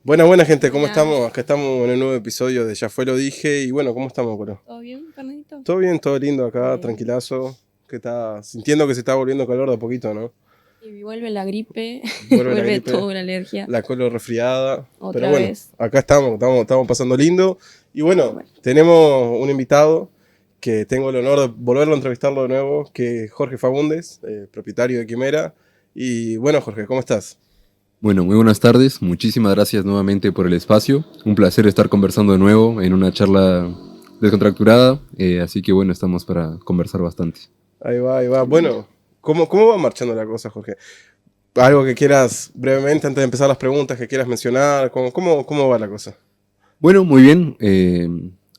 Buena gente, ¿cómo Hola, estamos? Acá estamos en el nuevo episodio de Ya fue lo dije. Y bueno, ¿cómo estamos, Coro? ¿todo bien, Fernandito? Todo bien, todo lindo acá, Bien. tranquilazo. Que está sintiendo que se está volviendo calor de a poquito, ¿no? Y vuelve la gripe, Vuelve la vuelve gripe, toda la alergia, la colo resfriada. Pero otra bueno, vez. acá estamos pasando lindo. Y bueno, Bueno, tenemos un invitado que tengo el honor de volverlo a entrevistarlo de nuevo, que es Jorge Fagundes, propietario de Quimera. Y bueno, Jorge, ¿cómo estás? Bueno, muy buenas tardes. Muchísimas gracias nuevamente por el espacio. Un placer estar conversando de nuevo en una charla descontracturada. Así que bueno, estamos para conversar bastante. Ahí va, ahí va. qué lindo. Bueno, ¿cómo va marchando la cosa, Jorge? Algo que quieras brevemente antes de empezar las preguntas que quieras mencionar, ¿cómo va la cosa? Bueno, muy bien.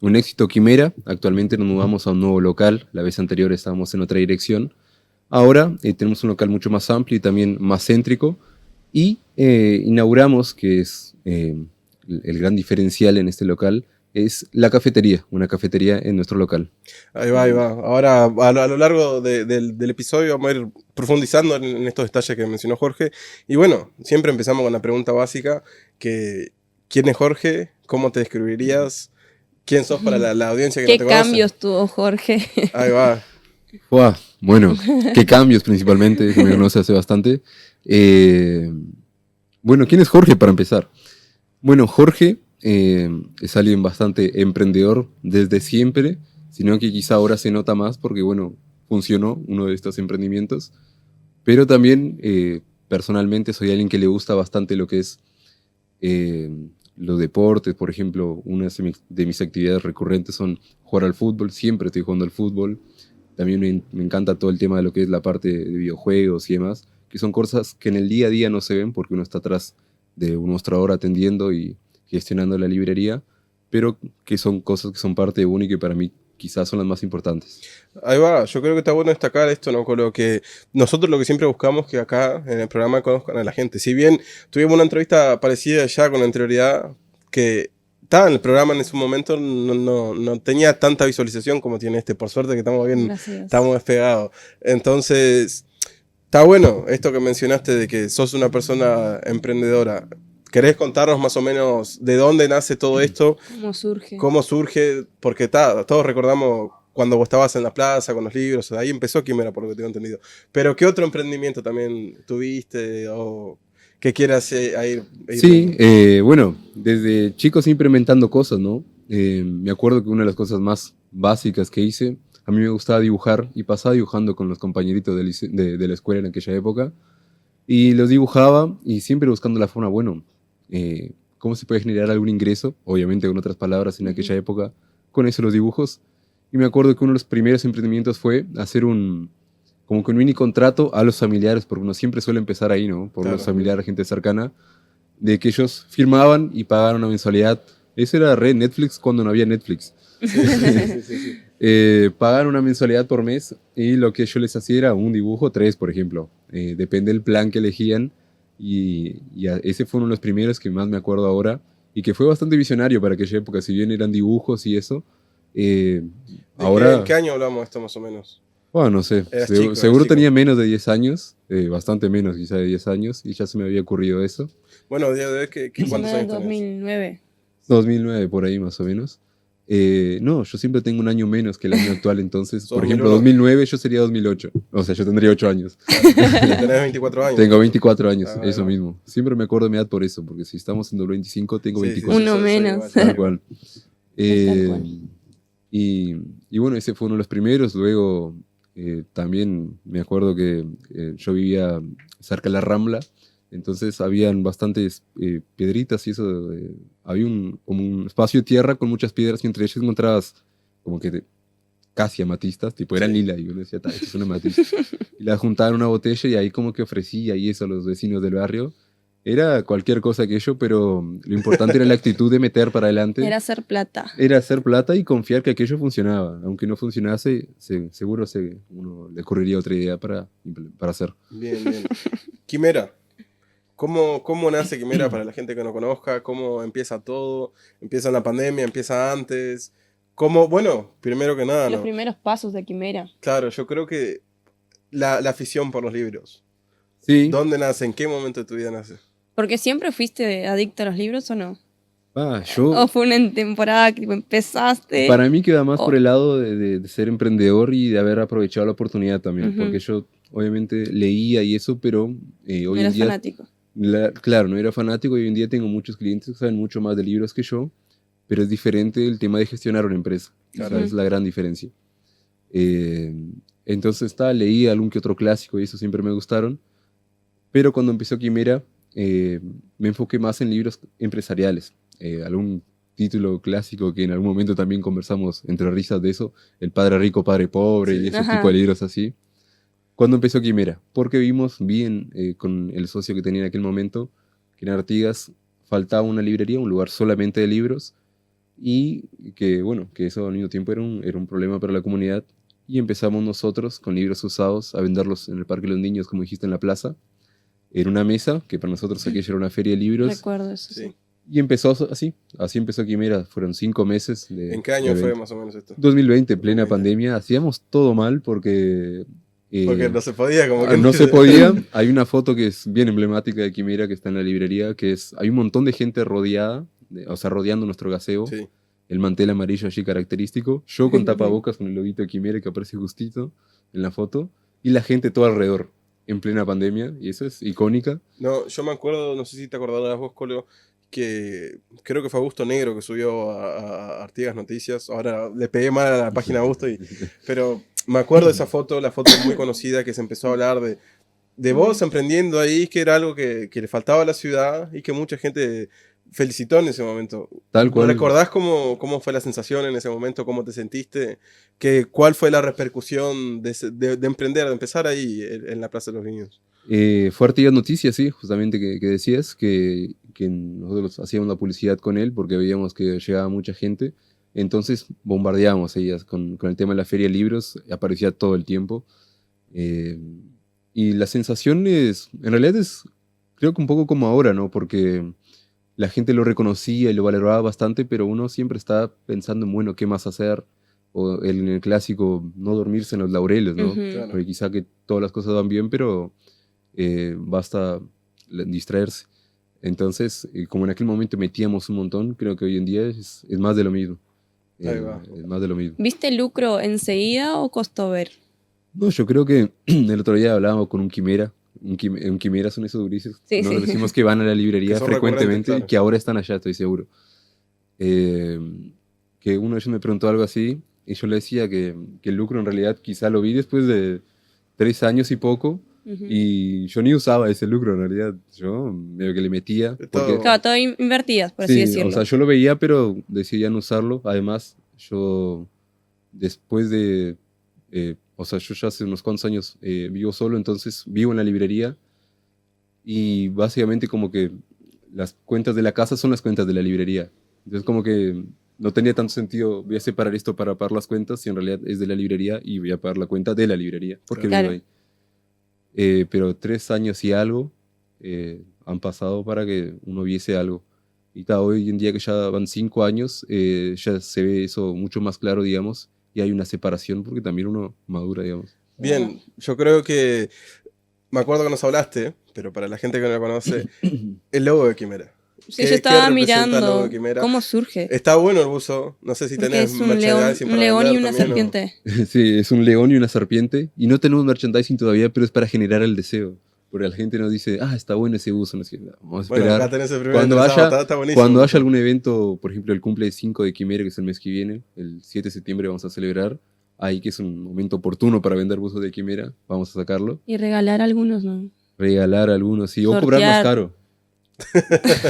Un éxito Quimera. Actualmente nos mudamos a un nuevo local. La vez anterior estábamos en otra dirección. Ahora tenemos un local mucho más amplio y también más céntrico. Y inauguramos, que es el gran diferencial en este local, es la cafetería, una cafetería en nuestro local. Ahí va, Qué ahí lindo. va. Ahora, a lo largo del episodio vamos a ir profundizando en estos detalles que mencionó Jorge. Y bueno, siempre empezamos con la pregunta básica, que ¿quién es Jorge? ¿Cómo te describirías? ¿Quién sos para la audiencia que no te ¿Qué conoce? cambios tuvo Jorge? Ahí va. ¡Guau! Bueno, qué cambios principalmente, que me conoce hace bastante. Eh, bueno, ¿quién es Jorge para empezar? Bueno, Jorge es alguien bastante emprendedor desde siempre, sino que quizá ahora se nota más porque, bueno, funcionó uno de estos emprendimientos. Pero también, personalmente, soy alguien que le gusta bastante lo que es eh, los deportes. Por ejemplo, una de mis actividades recurrentes son jugar al fútbol. Siempre estoy jugando al fútbol. También me encanta todo el tema de lo que es la parte de videojuegos y demás, que son cosas que en el día a día no se ven porque uno está atrás de un mostrador atendiendo y gestionando la librería, pero que son cosas que son parte única y para mí quizás son las más importantes. Ahí va, yo creo que está bueno destacar esto, ¿no? Con lo que nosotros lo que siempre buscamos que acá en el programa conozcan a la gente. Si bien tuvimos una entrevista parecida ya con anterioridad, que estaba en el programa en su momento, no tenía tanta visualización como tiene este. Por suerte que estamos bien, Gracias. estamos despegados. Entonces, está bueno esto que mencionaste de que sos una persona emprendedora. ¿Querés contarnos más o menos de dónde nace todo esto? ¿Cómo surge? ¿Cómo surge? Porque todos recordamos cuando vos estabas en la plaza con los libros, ahí empezó Quimera, por lo que tengo entendido. Pero ¿qué otro emprendimiento también tuviste o que quieras Sí, bueno, desde chico siempre inventando cosas, ¿no? Me acuerdo que una de las cosas más básicas que hice, a mí me gustaba dibujar y pasaba dibujando con los compañeritos de la escuela en aquella época. Y los dibujaba y siempre buscando la forma, bueno, cómo se puede generar algún ingreso, obviamente con otras palabras en Ujú. aquella época, con eso los dibujos. Y me acuerdo que uno de los primeros emprendimientos fue hacer como que un mini contrato a los familiares, porque uno siempre suele empezar ahí, ¿no? Por los Claro. Ujú. familiares, gente cercana, de que ellos firmaban y pagaban una mensualidad. Eso era re Netflix cuando no había Netflix. Sí, sí, sí, sí, sí, sí. Pagaban una mensualidad por mes y lo que yo les hacía era un dibujo, tres, por ejemplo. Depende del plan que elegían. Ese fue uno de los primeros que más me acuerdo ahora y que fue bastante visionario para aquella época, si bien eran dibujos y eso. eh, ¿En ahora, qué año hablamos de esto más o menos? bueno, no sé, Eras seguro chico. tenía menos de 10 años, bastante menos quizá de 10 años, y ya se me había ocurrido eso. Bueno, a día de hoy, Más o ¿cuántos menos años tenés? 2009. 2009 por ahí más o menos. No, yo siempre tengo un año menos que el año actual, entonces, ¿Sos por ejemplo, 2001? 2009 yo sería 2008, o sea, yo tendría 8 años. Claro. Y tenés 24 años Tengo entonces. 24 años, Ah, ahí eso va. mismo. Siempre me acuerdo de mi edad por eso, porque si estamos en 2025 tengo Sí, sí, sí, 24, Uno soy menos. igual, soy tal igual. cual. Es tal Eh, cual. y, y bueno, ese fue uno de los primeros. Luego también me acuerdo que yo vivía cerca de la Rambla, entonces habían bastantes piedritas y eso. Había como un espacio de tierra con muchas piedras y entre ellas encontrabas como que casi amatistas, tipo eran Sí. lila y uno decía, esto es una amatista. Y la juntaba en una botella y ahí como que ofrecía y eso a los vecinos del barrio. Era cualquier cosa que ello, pero lo importante era la actitud de meter para adelante, Era hacer plata. era hacer plata y confiar que aquello funcionaba. Aunque no funcionase, seguro uno le ocurriría otra idea para hacer. Bien, bien. Quimera. ¿Cómo nace Quimera para la gente que no conozca? ¿Cómo empieza todo? ¿Empieza en la pandemia? ¿Empieza antes? Bueno, primero que nada, Los ¿no? primeros pasos de Quimera. Claro, yo creo que la afición por los libros. Sí, ¿Dónde nace? ¿En qué momento de tu vida nace? ¿Porque siempre fuiste adicto a los libros o no? Yo, ¿O fue una temporada que tipo, empezaste? para mí queda más o- por el lado de ser emprendedor y de haber aprovechado la oportunidad también, Ujú. porque yo obviamente leía y eso, pero No hoy en eras día, fanático. claro, no era fanático y hoy en día tengo muchos clientes que saben mucho más de libros que yo, pero es diferente el tema de gestionar una empresa, Claro. esa es la gran diferencia. Eh, entonces leí algún que otro clásico y eso siempre me gustaron, pero cuando empezó Quimera me enfoqué más en libros empresariales, algún título clásico que en algún momento también conversamos entre risas de eso, El Padre Rico, Padre Pobre Sí. y ese Ajá. tipo de libros así. ¿Cuándo empezó Quimera? Porque vimos bien con el socio que tenía en aquel momento que en Artigas faltaba una librería, un lugar solamente de libros, y que, bueno, que eso al mismo tiempo era un problema para la comunidad. Y empezamos nosotros con libros usados a venderlos en el Parque de los Niños, como dijiste, en la plaza, en una mesa, que para nosotros aquello era una feria de libros. Recuerdo eso, sí. Sí. Y empezó así empezó Quimera. Fueron 5 meses de ¿En qué año de fue evento. más o menos esto? 2020, plena 2020. pandemia. Hacíamos todo mal porque... Porque no se podía, como que no se podía. Hay una foto que es bien emblemática de Quimera que está en la librería, que es, hay un montón de gente rodeada, o sea, rodeando nuestro gaseo. Sí. El mantel amarillo allí característico. Yo con tapabocas con el loguito de Quimera que aparece justito en la foto. Y la gente todo alrededor, en plena pandemia. Y eso es icónica. No, yo me acuerdo, no sé si te acordarás vos, Colo, que creo que fue Augusto Negro que subió a Artigas Noticias. Ahora le pegué mal a la página de Augusto, pero me acuerdo de esa foto, la foto muy conocida que se empezó a hablar de vos emprendiendo ahí, que era algo que le faltaba a la ciudad y que mucha gente felicitó en ese momento. Tal cual. ¿Recordás cómo fue la sensación en ese momento? ¿Cómo te sentiste? ¿Cuál fue la repercusión de emprender, de empezar ahí en la Plaza de los Niños? Fue Artigas Noticias, sí, justamente que decías, que nosotros hacíamos la publicidad con él porque veíamos que llegaba mucha gente. Entonces bombardeábamos ellas con el tema de la feria de libros, aparecía todo el tiempo. Y la sensación es, en realidad es, creo que un poco como ahora, ¿no? Porque la gente lo reconocía y lo valoraba bastante, pero uno siempre está pensando en, bueno, ¿qué más hacer? O en el clásico, no dormirse en los laureles, ¿no? Ujú. Claro. Porque quizá que todas las cosas van bien, pero basta distraerse. Entonces, como en aquel momento metíamos un montón, creo que hoy en día es más de lo mismo. Ahí va. Es más de lo mismo. ¿Viste lucro enseguida o costó ver? No, yo creo que el otro día hablábamos con un quimera. Un quimera son esos gurises. Sí, Nos sí. decimos que van a la librería Que son frecuentemente recurrentes, claro. y que ahora están allá, estoy seguro. Que uno de ellos me preguntó algo así y yo le decía que el lucro en realidad quizá lo vi después de 3 años y poco. Ujú. Y yo ni usaba ese lucro en realidad. Yo medio que le metía. De Porque, todo. Claro, todo invertidas, por así sí, decirlo. o sea, yo lo veía, pero decidí ya no usarlo. Además, yo después de... o sea, yo ya hace unos cuantos años vivo solo, entonces vivo en la librería. Y básicamente como que las cuentas de la casa son las cuentas de la librería. Entonces como que no tenía tanto sentido, voy a separar esto para pagar las cuentas, si en realidad es de la librería y voy a pagar la cuenta de la librería, porque Claro. vivo ahí. Pero 3 años y algo han pasado para que uno viese algo. Y hoy en día que ya van 5 años, ya se ve eso mucho más claro, digamos, y hay una separación porque también uno madura, digamos. Bien, yo creo que me acuerdo que nos hablaste, pero para la gente que no lo conoce, el logo de Quimera. Sí, yo estaba representa el logo mirando de Quimera? cómo surge. Está bueno el buzo, no sé si Porque tenés es un león, merchandising un para león y vender una también, o- serpiente. Sí, es un león y una serpiente. Y no tenemos merchandising todavía, pero es para generar el deseo. Porque la gente nos dice, está bueno ese buzo. No sé, vamos a Bueno, esperar. acá tenés el primer Cuando interesado, haya, está buenísimo. cuando haya algún evento, por ejemplo, el cumple 5 de Quimera, que es el mes que viene, el 7 de septiembre vamos a celebrar. Ahí que es un momento oportuno para vender buzos de Quimera, vamos a sacarlo. Y regalar algunos, ¿no? Regalar algunos, sí, o Sortear. cobrar más caro.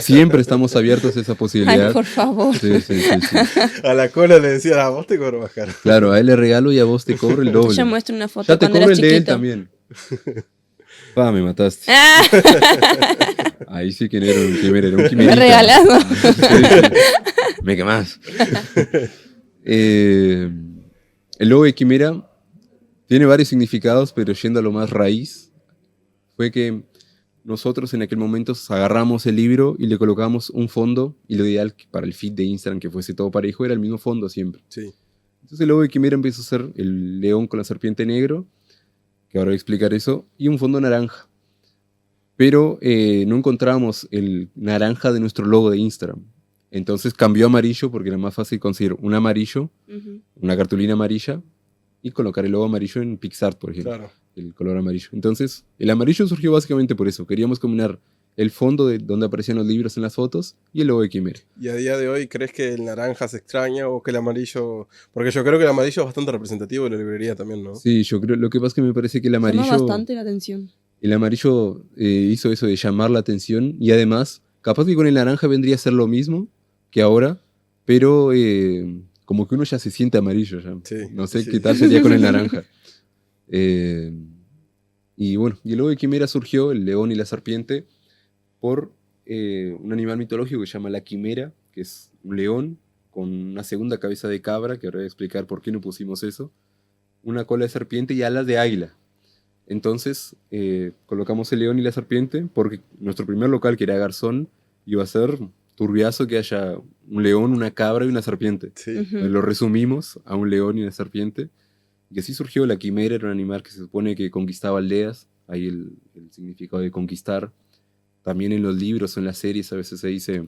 Siempre estamos abiertos a esa posibilidad. Ay, por favor. Sí, sí, sí, sí. A la cola le decía, vos te cobro más caro. Claro, a él le regalo y a vos te cobro el doble. Yo muestro una foto Ya te cuando cobro eras el de él chiquito. también. Me mataste. Ah, Ahí sí que no era un quimera, era un me quimerita. regalado. Sí, sí. Me quemás. El logo de Quimera tiene varios significados, pero yendo a lo más raíz, fue que nosotros en aquel momento agarramos el libro y le colocamos un fondo, y lo ideal para el feed de Instagram, que fuese todo parejo, era el mismo fondo siempre. Sí. Entonces el logo de Quimera empezó a ser el león con la serpiente negro, que ahora voy a explicar eso, y un fondo naranja. pero no encontrábamos el naranja de nuestro logo de Instagram. Entonces cambió a amarillo porque era más fácil conseguir un amarillo, Ujú. una cartulina amarilla y colocar el logo amarillo en PixArt, por ejemplo, Claro. el color amarillo. Entonces, el amarillo surgió básicamente por eso. Queríamos combinar el fondo de donde aparecían los libros en las fotos y el logo de Quimera. ¿Y a día de hoy crees que el naranja se extraña o que el amarillo? Porque yo creo que el amarillo es bastante representativo de la librería también, ¿no? Sí, yo creo, lo que pasa es que me parece que el Llama amarillo, bastante la atención. hizo eso de llamar la atención y además, capaz que con el naranja vendría a ser lo mismo que ahora, pero como que uno ya se siente amarillo ya. Sí, No sé sí. qué tal sería con el naranja. Eh, y bueno, y el logo de Quimera surgió, el león y la serpiente, por un animal mitológico que se llama la quimera, que es un león con una segunda cabeza de cabra, que ahora voy a explicar por qué no pusimos eso, una cola de serpiente y alas de águila. Entonces colocamos el león y la serpiente porque nuestro primer local, que era Garzón, iba a ser turbiazo que haya un león, una cabra y una serpiente. Sí. Ujú. Lo resumimos a un león y una serpiente. Y así surgió la quimera, era un animal que se supone que conquistaba aldeas, ahí el significado de conquistar. También en los libros o en las series a veces se dice,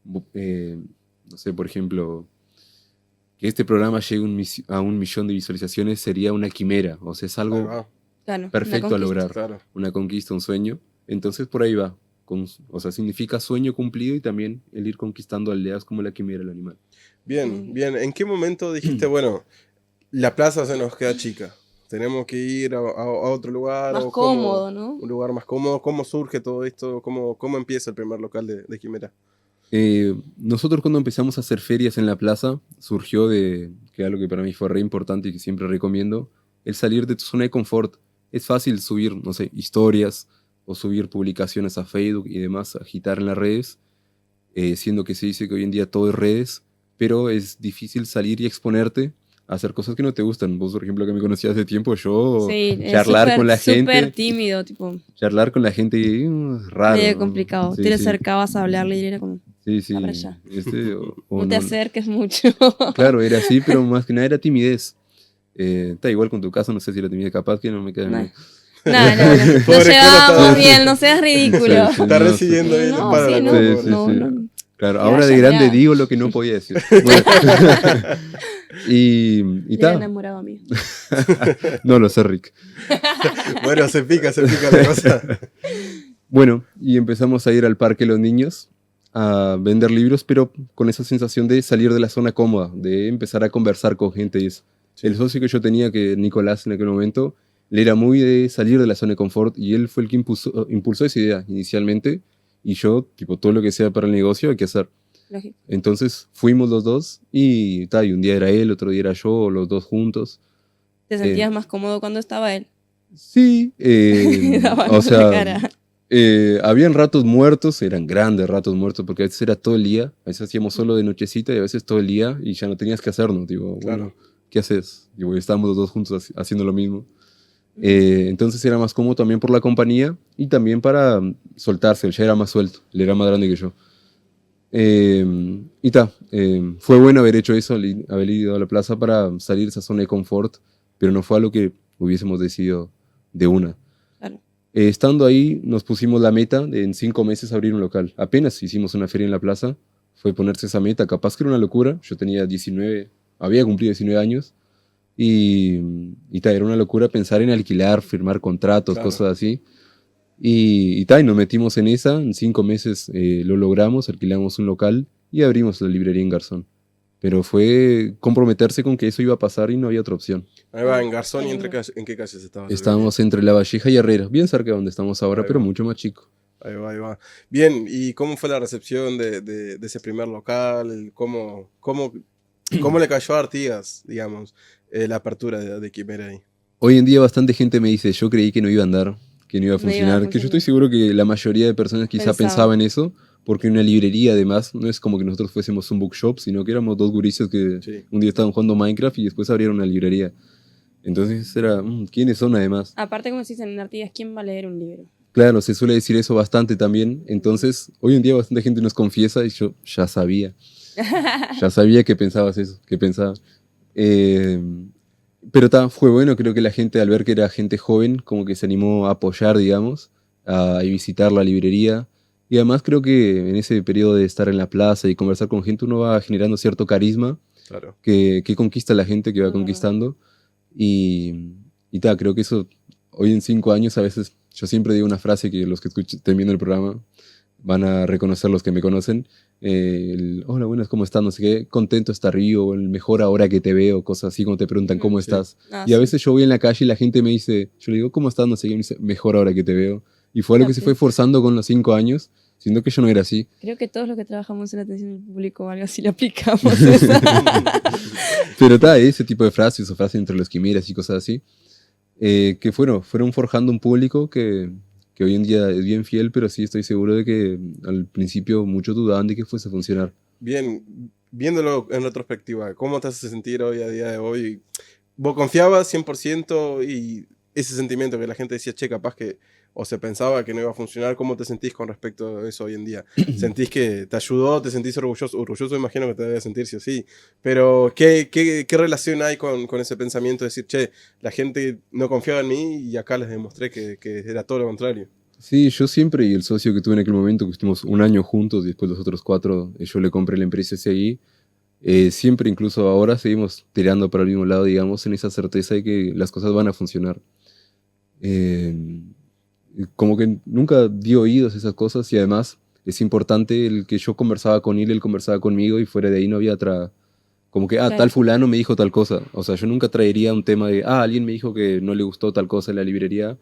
no sé, por ejemplo, que este programa llegue a 1 millón de visualizaciones sería una quimera, o sea, es Ahí algo va, Claro, una perfecto a conquista. lograr, claro. una conquista, un sueño. Entonces por ahí va, o sea, significa sueño cumplido y también el ir conquistando aldeas como la quimera, el animal. Bien, Mm. bien. ¿En qué momento dijiste, bueno, la plaza se nos queda chica? Tenemos que ir a otro lugar Más o cómo- cómodo, ¿no? un lugar más cómodo? ¿Cómo surge todo esto? ¿Cómo empieza el primer local de Quimera? Nosotros cuando empezamos a hacer ferias en la plaza, surgió que algo que para mí fue re importante y que siempre recomiendo, el salir de tu zona de confort. Es fácil subir, no sé, historias o subir publicaciones a Facebook y demás, agitar en las redes, siendo que se dice que hoy en día todo es redes, pero es difícil salir y exponerte a hacer cosas que no te gustan. Vos, por ejemplo, que me conocías hace tiempo, yo Sí, es charlar con la súper gente, tímido, tipo, charlar con la gente, raro. medio ¿no? complicado. Sí, Te le sí. acercabas a hablarle y era como, Sí, sí. para allá. O no te no- acerques mucho. Claro, era así, pero más que nada era timidez. Está igual con tu caso, no sé si era timidez, capaz que no me queda No, bien. no, no. Pobre Nos llevábamos Colo, bien, no seas ridículo. Sí, sí. Está No, recibiendo sí. bien No, para sí, la no, Colo, Sí, sí, no, sí. no. Claro, Que ahora de vaya, grande mirá. digo lo que no podía decir. Bueno. y Le he ta, enamorado a mí. no lo sé, Rick. Bueno, se pica la cosa. Bueno, y empezamos a ir al parque los niños a vender libros, pero con esa sensación de salir de la zona cómoda, de empezar a conversar con gente y eso. Sí. El socio que yo tenía, que Nicolás en aquel momento, le era muy de salir de la zona de confort y él fue el que impulsó esa idea inicialmente y yo, tipo, todo lo que sea para el negocio hay que hacer. Lógico. Entonces fuimos los dos y un día era él, otro día era yo, o los dos juntos. ¿Te sentías más cómodo cuando estaba él? Sí, Daba o la sea, cara. habían ratos muertos, eran grandes ratos muertos, porque a veces era todo el día, a veces hacíamos solo de nochecita y a veces todo el día y ya no tenías que hacerlo, digo, Claro. bueno, ¿qué haces? Digo, estábamos los dos juntos haciendo lo mismo. Entonces era más cómodo también por la compañía y también para soltarse, él ya era más suelto, él era más grande que yo. Fue bueno haber hecho eso, haber ido a la plaza para salir de esa zona de confort, pero no fue algo que hubiésemos decidido de una. Claro. Estando ahí, nos pusimos la meta de en 5 meses abrir un local. Apenas hicimos una feria en la plaza, fue ponerse esa meta. Capaz que era una locura. Yo tenía 19, había cumplido 19 años. Era una locura pensar en alquilar, firmar contratos, Claro. cosas así. Y nos metimos en esa. En 5 meses lo logramos, alquilamos un local y abrimos la librería en Garzón. Pero fue comprometerse con que eso iba a pasar y no había otra opción. Ahí va, en Garzón, ¿y en qué calles estabas? Estábamos entre La Valleja y Herrera, bien cerca de donde estamos ahora, Ahí pero va. mucho más chico. Ahí va, ahí va. Bien, ¿y cómo fue la recepción de ese primer local? ¿Cómo le cayó a Artigas, digamos, la apertura de Quimera ahí? Hoy en día bastante gente me dice, yo creí que no iba a andar, que no iba a No iba a funcionar, que yo funcionar. estoy seguro que la mayoría de personas quizá Pensaba. pensaban eso, porque una librería además no es como que nosotros fuésemos un bookshop, sino que éramos dos gurises que Sí. un día estaban jugando Minecraft y después abrieron una librería. Entonces era, ¿quiénes son además? Aparte, como decís en Artigas, ¿quién va a leer un libro? Claro, se suele decir eso bastante también, entonces hoy en día bastante gente nos confiesa y yo ya sabía que pensabas eso, que pensaba. Pero fue bueno, creo que la gente al ver que era gente joven, como que se animó a apoyar, digamos, a visitar la librería. Y además creo que en ese periodo de estar en la plaza y conversar con gente uno va generando cierto carisma Claro. que conquista a la gente, que va Ah. conquistando. Y tal, creo que eso hoy en 5 años a veces, yo siempre digo una frase que los que estén viendo el programa van a reconocer los que me conocen. Hola, buenas, ¿cómo estás? No sé qué, contento hasta arriba, o el mejor ahora que te veo, cosas así, como te preguntan cómo Sí. estás. Ah, Y a sí. veces yo voy en la calle y la gente me dice, yo le digo, ¿cómo estás? No sé qué, y me dice, mejor ahora que te veo. Y fue algo que se fue Fíjate. forzando con los 5 años, siendo que yo no era así. Creo que todos los que trabajamos en atención al público o algo así le aplicamos esa. Pero está, ese tipo de frases o frases entre los quimeras y cosas así, que fueron forjando un público que hoy en día es bien fiel, pero sí estoy seguro de que al principio muchos dudaban de que fuese a funcionar. Bien, viéndolo en retrospectiva, ¿cómo te hace sentir hoy a día de hoy? ¿Vos confiabas 100% y ese sentimiento que la gente decía, che, capaz que, o se pensaba que no iba a funcionar, ¿cómo te sentís con respecto a eso hoy en día? ¿Sentís que te ayudó? ¿Te sentís orgulloso? Orgulloso imagino que te debes sentir sí o sí, pero ¿qué relación hay con ese pensamiento de decir, che, la gente no confiaba en mí y acá les demostré que era todo lo contrario? Sí, yo siempre y el socio que tuve en aquel momento, que estuvimos 1 año juntos y después los otros 4, yo le compré la empresa ese ahí, siempre incluso ahora seguimos tirando para el mismo lado, digamos, en esa certeza de que las cosas van a funcionar. Eh, Como que nunca di oídos a esas cosas y además es importante el que yo conversaba con él conversaba conmigo y fuera de ahí no había como que, Claro. tal fulano me dijo tal cosa. O sea, yo nunca traería un tema de, alguien me dijo que no le gustó tal cosa en la librería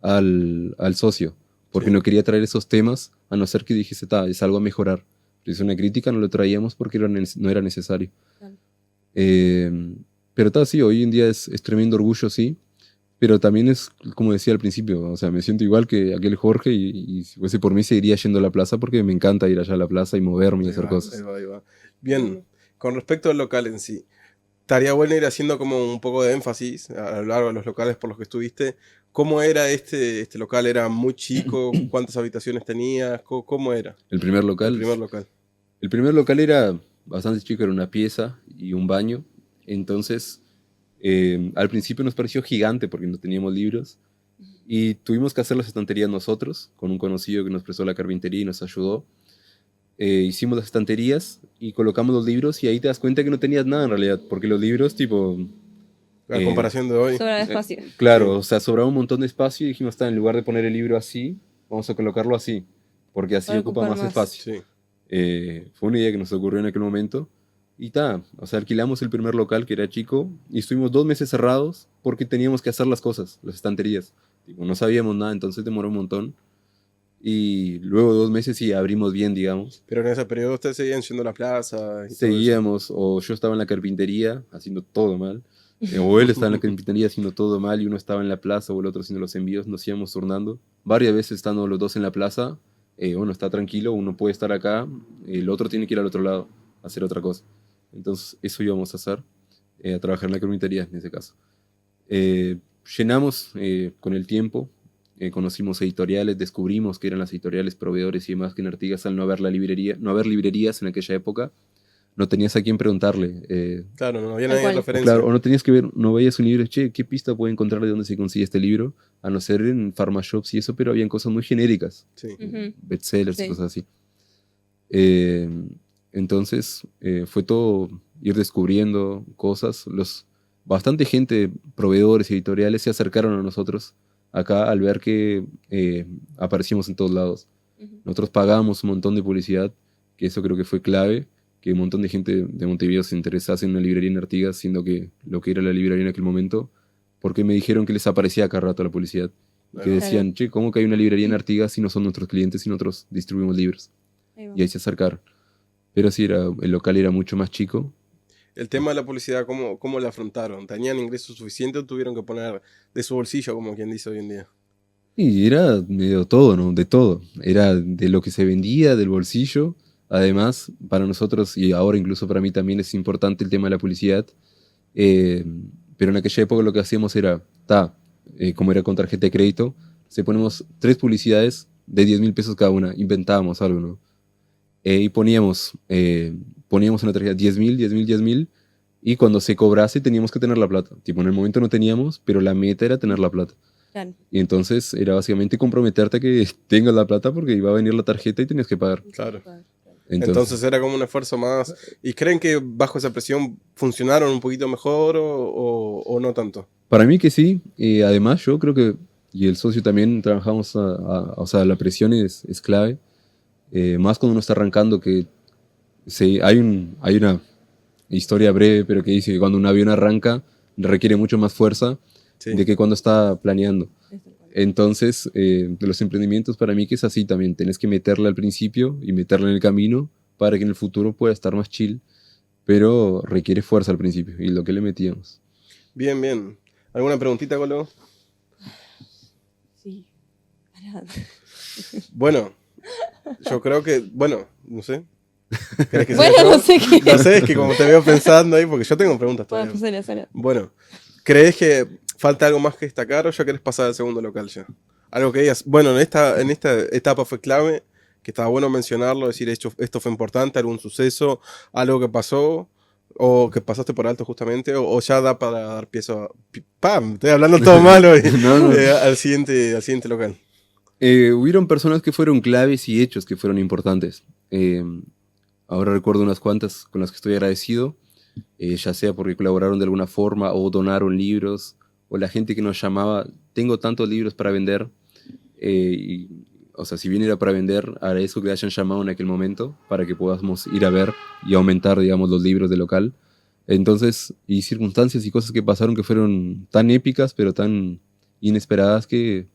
al socio, porque Sí. no quería traer esos temas, a no ser que dijese, es algo a mejorar. Si es una crítica, no lo traíamos porque no era necesario. Claro. Pero sí, hoy en día es tremendo orgullo, sí, pero también es, como decía al principio, o sea, me siento igual que aquel Jorge y si fuese por mí seguiría yendo a la plaza porque me encanta ir allá a la plaza y moverme y Ahí hacer va, cosas. ahí va, ahí va. Bien, con respecto al local en sí, estaría bueno ir haciendo como un poco de énfasis a lo largo de los locales por los que estuviste. ¿Cómo era este local? ¿Era muy chico? ¿Cuántas habitaciones tenía? ¿Cómo era El primer el local. primer local? El primer local era bastante chico, era una pieza y un baño. Entonces, al principio nos pareció gigante porque no teníamos libros y tuvimos que hacer las estanterías nosotros, con un conocido que nos prestó la carpintería y nos ayudó. Hicimos las estanterías y colocamos los libros y ahí te das cuenta que no tenías nada en realidad, porque los libros, tipo, A Eh, comparación de hoy. Sobra de espacio. claro, Sí. o sea, sobraba un montón de espacio y dijimos, en lugar de poner el libro así, vamos a colocarlo así, porque así Para ocupa ocupar más más. espacio. Sí. Fue una idea que nos ocurrió en aquel momento. Y o sea, alquilamos el primer local que era chico y estuvimos 2 meses cerrados porque teníamos que hacer las cosas, las estanterías. Tipo, no sabíamos nada, entonces demoró un montón. Y luego 2 meses sí abrimos bien, digamos. Pero en ese periodo ustedes seguían yendo a la plaza y todo eso. Seguíamos, o yo estaba en la carpintería haciendo todo mal, o él estaba en la carpintería haciendo todo mal y uno estaba en la plaza o el otro haciendo los envíos, nos íbamos turnando. Varias veces estando los dos en la plaza, uno está tranquilo, uno puede estar acá, el otro tiene que ir al otro lado a hacer otra cosa. Entonces eso íbamos a hacer, a trabajar en la carpintería en ese caso. Llenamos con el tiempo, conocimos editoriales, descubrimos que eran las editoriales, proveedores y demás, que en Artigas al no haber librerías en aquella época, no tenías a quién preguntarle. Claro, no había Tal nadie de cual. referencia. Claro, o no tenías que ver, no veías un libro, che, ¿qué pista puedo encontrar de dónde se consigue este libro? A no ser en pharmashops y eso, pero habían cosas muy genéricas, Sí. Ujú. bestsellers y Sí. cosas así. Entonces, fue todo ir descubriendo cosas. Bastante gente, proveedores, editoriales, se acercaron a nosotros acá al ver que aparecíamos en todos lados. Ujú. Nosotros pagábamos un montón de publicidad, que eso creo que fue clave, que un montón de gente de Montevideo se interesase en una librería en Artigas, siendo que lo que era la librería en aquel momento, porque me dijeron que les aparecía cada rato la publicidad. Que Claro. decían, che, ¿cómo que hay una librería en Artigas si no son nuestros clientes y nosotros distribuimos libros? Ahí va. Y ahí se acercaron. Pero sí, el local era mucho más chico. El tema de la publicidad, ¿cómo la afrontaron? ¿Tenían ingresos suficientes o tuvieron que poner de su bolsillo, como quien dice hoy en día? Y era medio todo, ¿no? De todo. Era de lo que se vendía, del bolsillo. Además, para nosotros, y ahora incluso para mí también es importante el tema de la publicidad. Eh, pero en aquella época lo que hacíamos era, como era con tarjeta de crédito, se ponemos 3 publicidades de 10.000 pesos cada una. Inventábamos algo, ¿no? Y poníamos en la tarjeta 10.000, 10.000, 10.000. Y cuando se cobrase teníamos que tener la plata. Tipo, en el momento no teníamos, pero la meta era tener la plata. Claro, Y entonces era básicamente comprometerte a que tengas la plata porque iba a venir la tarjeta y tenías que pagar. Claro. Entonces, Entonces era como un esfuerzo más. ¿Y creen que bajo esa presión funcionaron un poquito mejor o no tanto? para mí que sí. Además, yo creo que, y el socio también trabajamos, o sea, la presión es clave. Más cuando uno está arrancando, que hay una historia breve, pero que dice que cuando un avión arranca requiere mucho más fuerza Sí. de que cuando está planeando. es tal cual. Entonces, de los emprendimientos para mí que es así también. Tenés que meterle al principio y meterle en el camino para que en el futuro pueda estar más chill, pero requiere fuerza al principio y lo que le metíamos. Bien, bien. ¿Alguna preguntita, Colo? Sí. Pará. Bueno, yo creo que. Bueno, no sé. ¿Querés que Bueno, siga yo? no sé qué. No sé, es que como te veo pensando ahí, porque yo tengo preguntas Bueno, todavía. pues sale. Bueno, ¿crees que falta algo más que destacar o ya querés pasar al segundo local ya? Algo que digas, bueno, en esta etapa fue clave, que estaba bueno mencionarlo, decir esto fue importante, algún suceso, algo que pasó, o que pasaste por alto justamente, o ya da para dar pie a... ¡Pam! Estoy hablando todo malo hoy. No, no. Al siguiente local. Hubieron personas que fueron claves y hechos que fueron importantes. Ahora recuerdo unas cuantas con las que estoy agradecido, ya sea porque colaboraron de alguna forma o donaron libros, o la gente que nos llamaba, tengo tantos libros para vender, o sea, si bien era para vender, agradezco que hayan llamado en aquel momento para que podamos ir a ver y aumentar, digamos, los libros del local. Entonces, y circunstancias y cosas que pasaron que fueron tan épicas, pero tan inesperadas que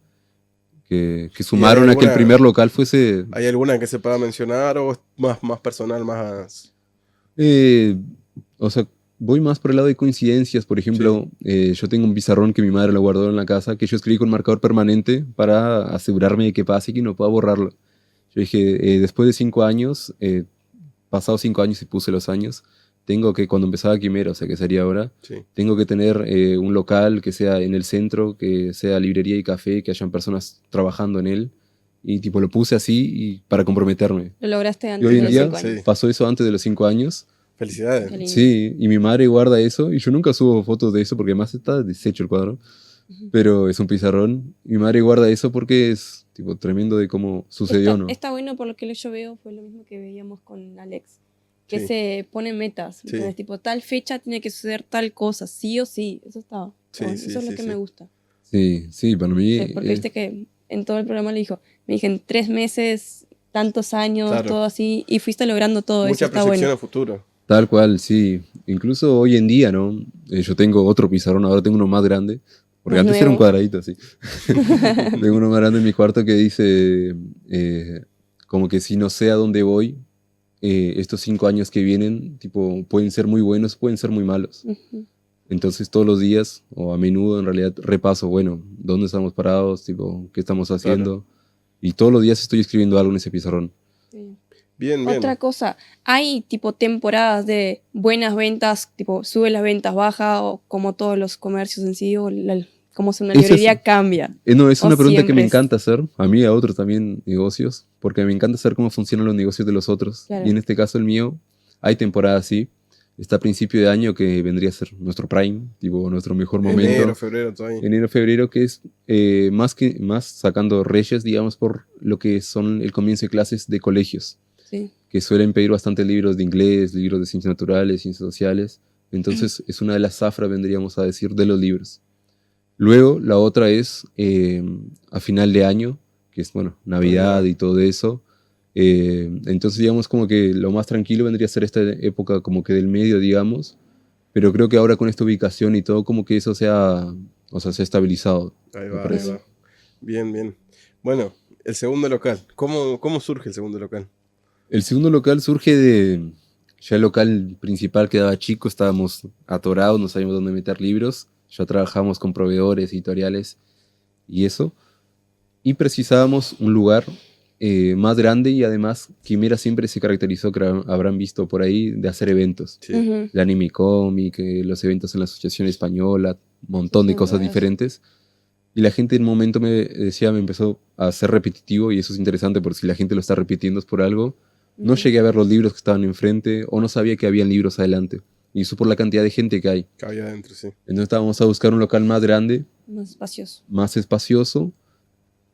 sumaron a que el primer local fuese... ¿Hay alguna que se pueda mencionar o es más personal, más... Eh, o sea, voy más por el lado de coincidencias. Por ejemplo, yo tengo un pizarrón que mi madre lo guardó en la casa, que yo escribí con marcador permanente para asegurarme de que pase y que no pueda borrarlo. Yo dije, después de 5 años, pasados 5 años y puse los años, tengo que, cuando empezaba Quimera, o sea, que sería ahora, Sí. tengo que tener un local que sea en el centro, que sea librería y café, que hayan personas trabajando en él. Y tipo, lo puse así y para comprometerme. Lo lograste Y antes hoy de en los día 5 años. Sí. pasó eso antes de los 5 años. Qué Felicidades. lindo. Sí, y mi madre guarda eso, y yo nunca subo fotos de eso porque además está deshecho el cuadro, pero es un pizarrón. Mi madre guarda eso porque es tipo tremendo de cómo sucedió, ¿no? Está bueno por lo que yo veo, fue lo mismo que veíamos con Alex. Que Sí. se pone metas. Sí. Entonces, tipo, tal fecha tiene que suceder tal cosa, sí o sí. Eso está. Sí, bueno, sí, eso es sí, lo que sí. me gusta. Sí, sí, para mí. Sí, porque viste que en todo el programa le dijo, me dije, en 3 meses, tantos años, Claro. todo así, y fuiste logrando todo eso. Mucha Está proyección bueno. a futuro. Tal cual, sí. Incluso hoy en día, ¿no? Yo tengo otro pizarrón, ahora tengo uno más grande, porque Más antes era un nuevo. cuadradito así. Tengo uno más grande en mi cuarto que dice, como que si no sé a dónde voy, estos 5 años que vienen, tipo, pueden ser muy buenos, pueden ser muy malos. Ujú. Entonces todos los días, o a menudo en realidad, repaso, bueno, dónde estamos parados, tipo, qué estamos haciendo. Y todos los días estoy escribiendo algo en ese pizarrón. Sí. Bien, bien. Otra cosa, hay tipo temporadas de buenas ventas, tipo sube las ventas, baja, o como todos los comercios en sí, o como si una Ese librería es- cambia. No, es O una pregunta que siempre me es- encanta hacer, a mí y a otros también negocios, porque me encanta saber cómo funcionan los negocios de los otros. Claro. Y en este caso el mío, hay temporadas sí. Está a principio de año que vendría a ser nuestro prime, tipo nuestro mejor momento. Enero, febrero, todo ahí. Enero, febrero, que es más sacando reyes, digamos, por lo que son el comienzo de clases de colegios, Sí. que suelen pedir bastante libros de inglés, libros de ciencias naturales, ciencias sociales. Entonces es una de las zafras, vendríamos a decir, de los libros. Luego la otra es a final de año, que es, bueno, Navidad y todo eso. Entonces digamos como que lo más tranquilo vendría a ser esta época como que del medio, digamos. Pero creo que ahora con esta ubicación y todo, como que eso se ha estabilizado. Ahí me va, ahí parece. va. Bien, bien. Bueno, el segundo local. ¿Cómo surge el segundo local? El segundo local surge de... Ya el local principal quedaba chico, estábamos atorados, no sabíamos dónde meter libros. Ya trabajamos con proveedores, editoriales y eso. Y precisábamos un lugar más grande y además Quimera siempre se caracterizó, que habrán visto por ahí, de hacer eventos. Sí. Ujú. El Anime Comic, los eventos en la Asociación Española, un montón de Sí, cosas verdad. diferentes. Y la gente en un momento me decía, me empezó a ser repetitivo y eso es interesante porque si la gente lo está repitiendo es por algo. No Ujú. llegué a ver los libros que estaban enfrente o no sabía que habían libros adelante. y eso por la cantidad de gente que hay. Que había adentro, sí. Entonces vamos a buscar un local más grande, Más espacioso. más espacioso,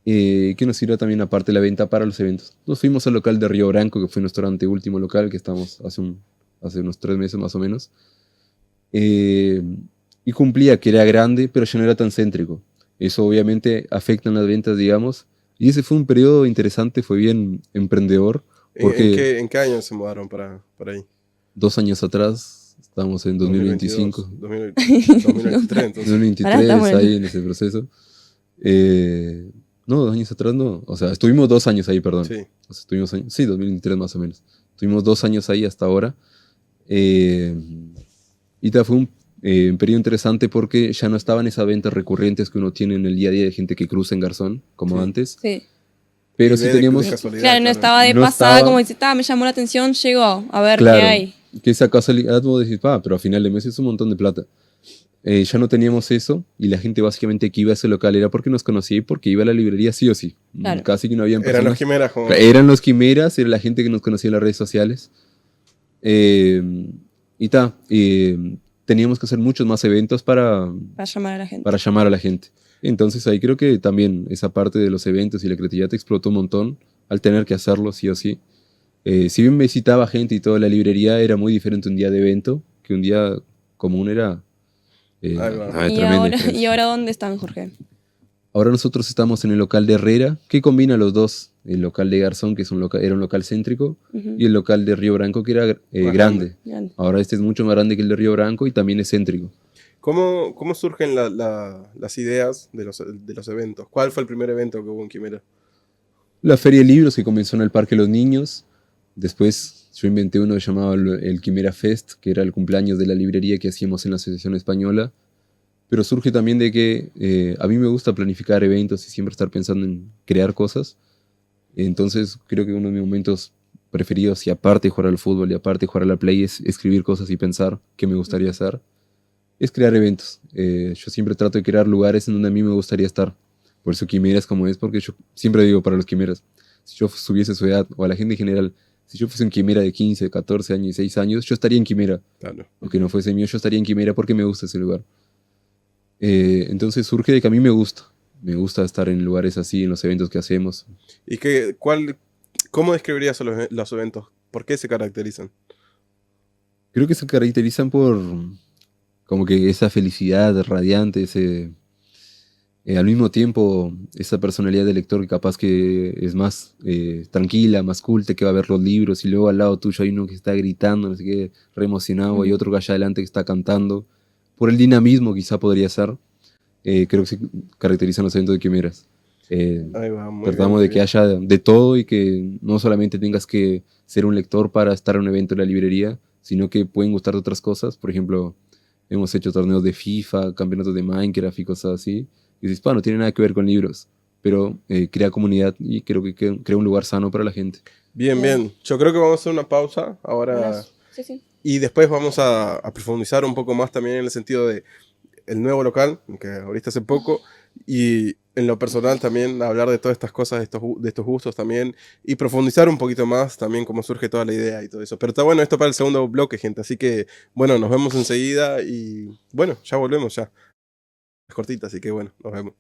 que nos sirva también aparte de la venta para los eventos. Nos fuimos al local de Río Branco, que fue nuestro anteúltimo local, que estamos hace unos 3 meses más o menos. Y cumplía que era grande, pero ya no era tan céntrico. Eso obviamente afecta en las ventas, digamos. Y ese fue un periodo interesante, fue bien emprendedor. Porque ¿En qué año se mudaron para ahí? 2 años atrás, estamos en 2025. 2023, entonces. 2023, ahí en ese proceso. No, 2 años atrás no. O sea, estuvimos 2 años ahí, perdón. Sí. O sea, estuvimos, sí, 2023 más o menos. Estuvimos 2 años ahí hasta ahora. Y fue un periodo interesante porque ya no estaban esas ventas recurrentes que uno tiene en el día a día de gente que cruza en Garzón, como Sí. antes. Sí. Pero Y sí ve teníamos... de casualidad, Claro, no estaba de No pasada, estaba- como dice, me llamó la atención, llego a ver Claro, qué hay. que esa casualidad vos decís, pero a final de mes es un montón de plata. Ya no teníamos eso y la gente básicamente que iba a ese local era porque nos conocía y porque iba a la librería sí o sí. Claro. Casi que no habían Eran personas. los quimeras como... Eran los quimeras, era la gente que nos conocía en las redes sociales. Teníamos que hacer muchos más eventos para Llamar a la gente. llamar a la gente. Entonces ahí creo que también esa parte de los eventos y la creatividad explotó un montón al tener que hacerlo sí o sí. Si bien visitaba gente y toda la librería, era muy diferente un día de evento que un día común era... Ahí va. tremenda diferencia. ¿Y ahora dónde están, Jorge? Ahora nosotros estamos en el local de Herrera, que combina los dos. El local de Garzón, que era un local céntrico, Ujú. y el local de Río Branco, que era Más grande. Grande. Ahora este es mucho más grande que el de Río Branco y también es céntrico. ¿Cómo surgen las ideas de los eventos? ¿Cuál fue el primer evento que hubo en Quimera? La Feria de Libros, que comenzó en el Parque de los Niños. Después yo inventé uno llamado el Quimera Fest, que era el cumpleaños de la librería que hacíamos en la Asociación Española. Pero surge también de que a mí me gusta planificar eventos y siempre estar pensando en crear cosas. Entonces creo que uno de mis momentos preferidos, y aparte de jugar al fútbol y aparte de jugar a la play, es escribir cosas y pensar qué me gustaría hacer. Es crear eventos. Yo siempre trato de crear lugares en donde a mí me gustaría estar. Por eso Quimeras como es, porque yo siempre digo para los Quimeras, si yo subiese su edad, o a la gente en general, si yo fuese un Quimera de 15, 14 años, 6 años, yo estaría en Quimera. Claro. Aunque no fuese mío, yo estaría en Quimera porque me gusta ese lugar. Entonces surge de que a mí me gusta estar en lugares así, en los eventos que hacemos. ¿Y cómo describirías los eventos? ¿Por qué se caracterizan? Creo que se caracterizan por como que esa felicidad radiante, al mismo tiempo esa personalidad del lector que capaz que es más tranquila, más culta, que va a ver los libros y luego al lado tuyo hay uno que está gritando, no sé qué, re emocionado, y otro que allá adelante que está cantando. Por el dinamismo quizá podría ser. Creo que se caracterizan los eventos de Quimeras. Ahí va, muy Tratamos bien, de que haya de todo y que no solamente tengas que ser un lector para estar en un evento en la librería, sino que pueden gustarte otras cosas. Por ejemplo, hemos hecho torneos de FIFA, campeonatos de Minecraft y cosas así. Y dices, no tiene nada que ver con libros, pero crea comunidad y creo que crea un lugar sano para la gente. Bien, bien. Yo creo que vamos a hacer una pausa ahora. Sí, sí. Y después vamos a profundizar un poco más también en el sentido de el nuevo local, que ahorita hace poco, y en lo personal también hablar de todas estas cosas, de estos gustos también, y profundizar un poquito más también cómo surge toda la idea y todo eso. Pero está bueno esto para el segundo bloque, gente, así que bueno, nos vemos enseguida y bueno, ya volvemos ya. Es cortita, así que bueno, nos vemos.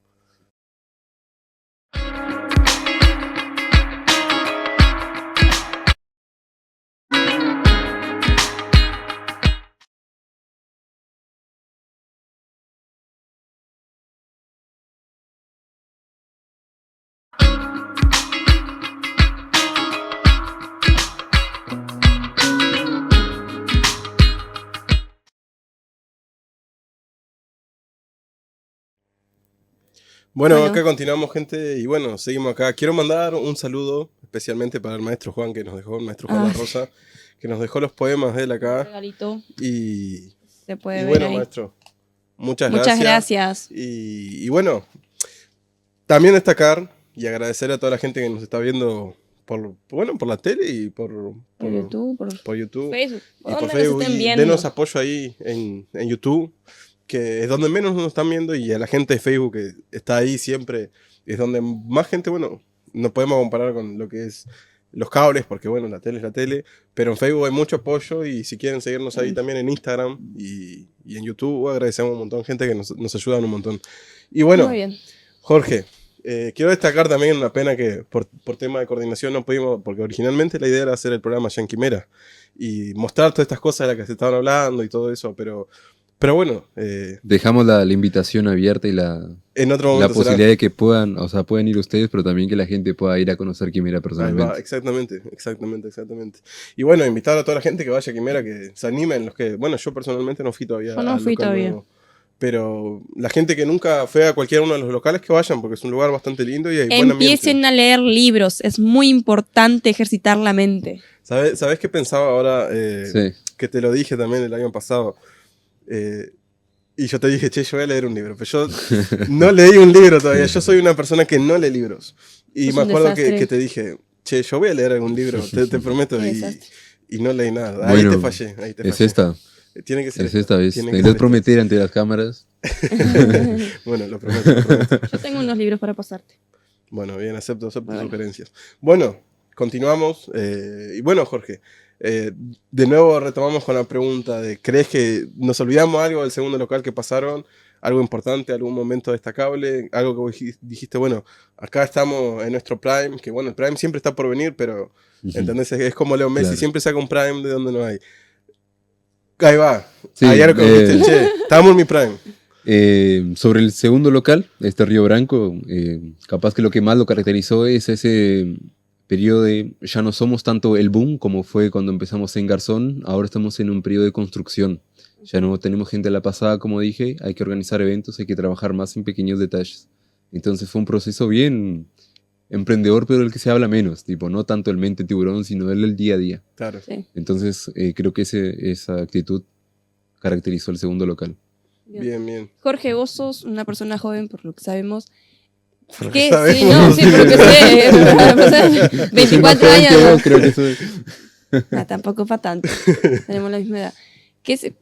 Bueno, acá continuamos, gente, y bueno, seguimos acá. Quiero mandar un saludo especialmente para el maestro Juan, que nos dejó, el maestro Juan La Rosa, que nos dejó los poemas de él Un acá. regalito. Y, Se puede y ver bueno, ahí. maestro, muchas Muchas gracias. gracias. Y bueno, también destacar y agradecer a toda la gente que nos está viendo por la tele y por YouTube, por YouTube Facebook. y por ¿Dónde nos Facebook. estén Y viendo? denos apoyo ahí en YouTube, que es donde menos nos están viendo, y a la gente de Facebook que está ahí siempre, es donde más gente, bueno, no podemos comparar con lo que es los cables, porque bueno, la tele es la tele, pero en Facebook hay mucho apoyo y si quieren seguirnos ahí también en Instagram y en YouTube, agradecemos un montón, gente que nos ayudan un montón. Y bueno, Muy bien. Jorge, quiero destacar también una pena que por tema de coordinación no pudimos, porque originalmente la idea era hacer el programa ya en Quimera y mostrar todas estas cosas de las que se estaban hablando y todo eso, pero bueno, Dejamos la invitación abierta y en otro la momento será. posibilidad de que puedan, o sea, pueden ir ustedes, pero también que la gente pueda ir a conocer Quimera Ahí personalmente. va, exactamente. Y bueno, invitar a toda la gente que vaya a Quimera, que se animen, los que, bueno, yo personalmente no fui todavía Yo no al fui local todavía. nuevo, pero la gente que nunca fue a cualquiera uno de los locales, que vayan, porque es un lugar bastante lindo y hay buen ambiente. Empiecen a leer libros, es muy importante ejercitar la mente. ¿Sabes qué pensaba ahora? Sí. Que te lo dije también el año pasado. Y yo te dije, che, yo voy a leer un libro. Pero yo no leí un libro todavía. Yo soy una persona que no lee libros. Y Es me un acuerdo desastre. que te dije, che, yo voy a leer algún libro, te prometo. Qué Y, desastre. y no leí nada. Bueno, ahí te fallé. Es fallé. esta, Tiene que ser es esta vez. Tiene que Necesitas ser prometer ante las cámaras. Bueno, lo prometo, lo prometo. Yo tengo unos libros para pasarte. Bueno, bien, acepto Bueno. sugerencias. Bueno, continuamos. Y bueno, Jorge, de nuevo retomamos con la pregunta de, ¿crees que nos olvidamos algo del segundo local que pasaron? ¿Algo importante, algún momento destacable? Algo que vos dijiste, bueno, acá estamos en nuestro prime, que bueno, el prime siempre está por venir, pero, ¿entendés? Es como Leo Messi, Claro. siempre saca un prime de donde no hay. Ahí va. Sí, Ayer que dijiste, che, estamos en mi prime. Sobre el segundo local, Río Branco, capaz que lo que más lo caracterizó es ese periodo de ya no somos tanto el boom como fue cuando empezamos en Garzón, ahora estamos en un periodo de construcción. Ya no tenemos gente a la pasada, como dije, hay que organizar eventos, hay que trabajar más en pequeños detalles. Entonces fue un proceso bien emprendedor, pero del que se habla menos, tipo, no tanto el mente tiburón, sino el día a día. Claro. Sí. Entonces creo que esa actitud caracterizó el segundo local. Bien. Bien. Jorge, vos sos una persona joven, por lo que sabemos. Por lo ¿Qué? que sabemos. Sí, no, sí, por lo que sé. 24 años. Creo que soy. No, tampoco para tanto. Tenemos la misma edad. ¿Qué se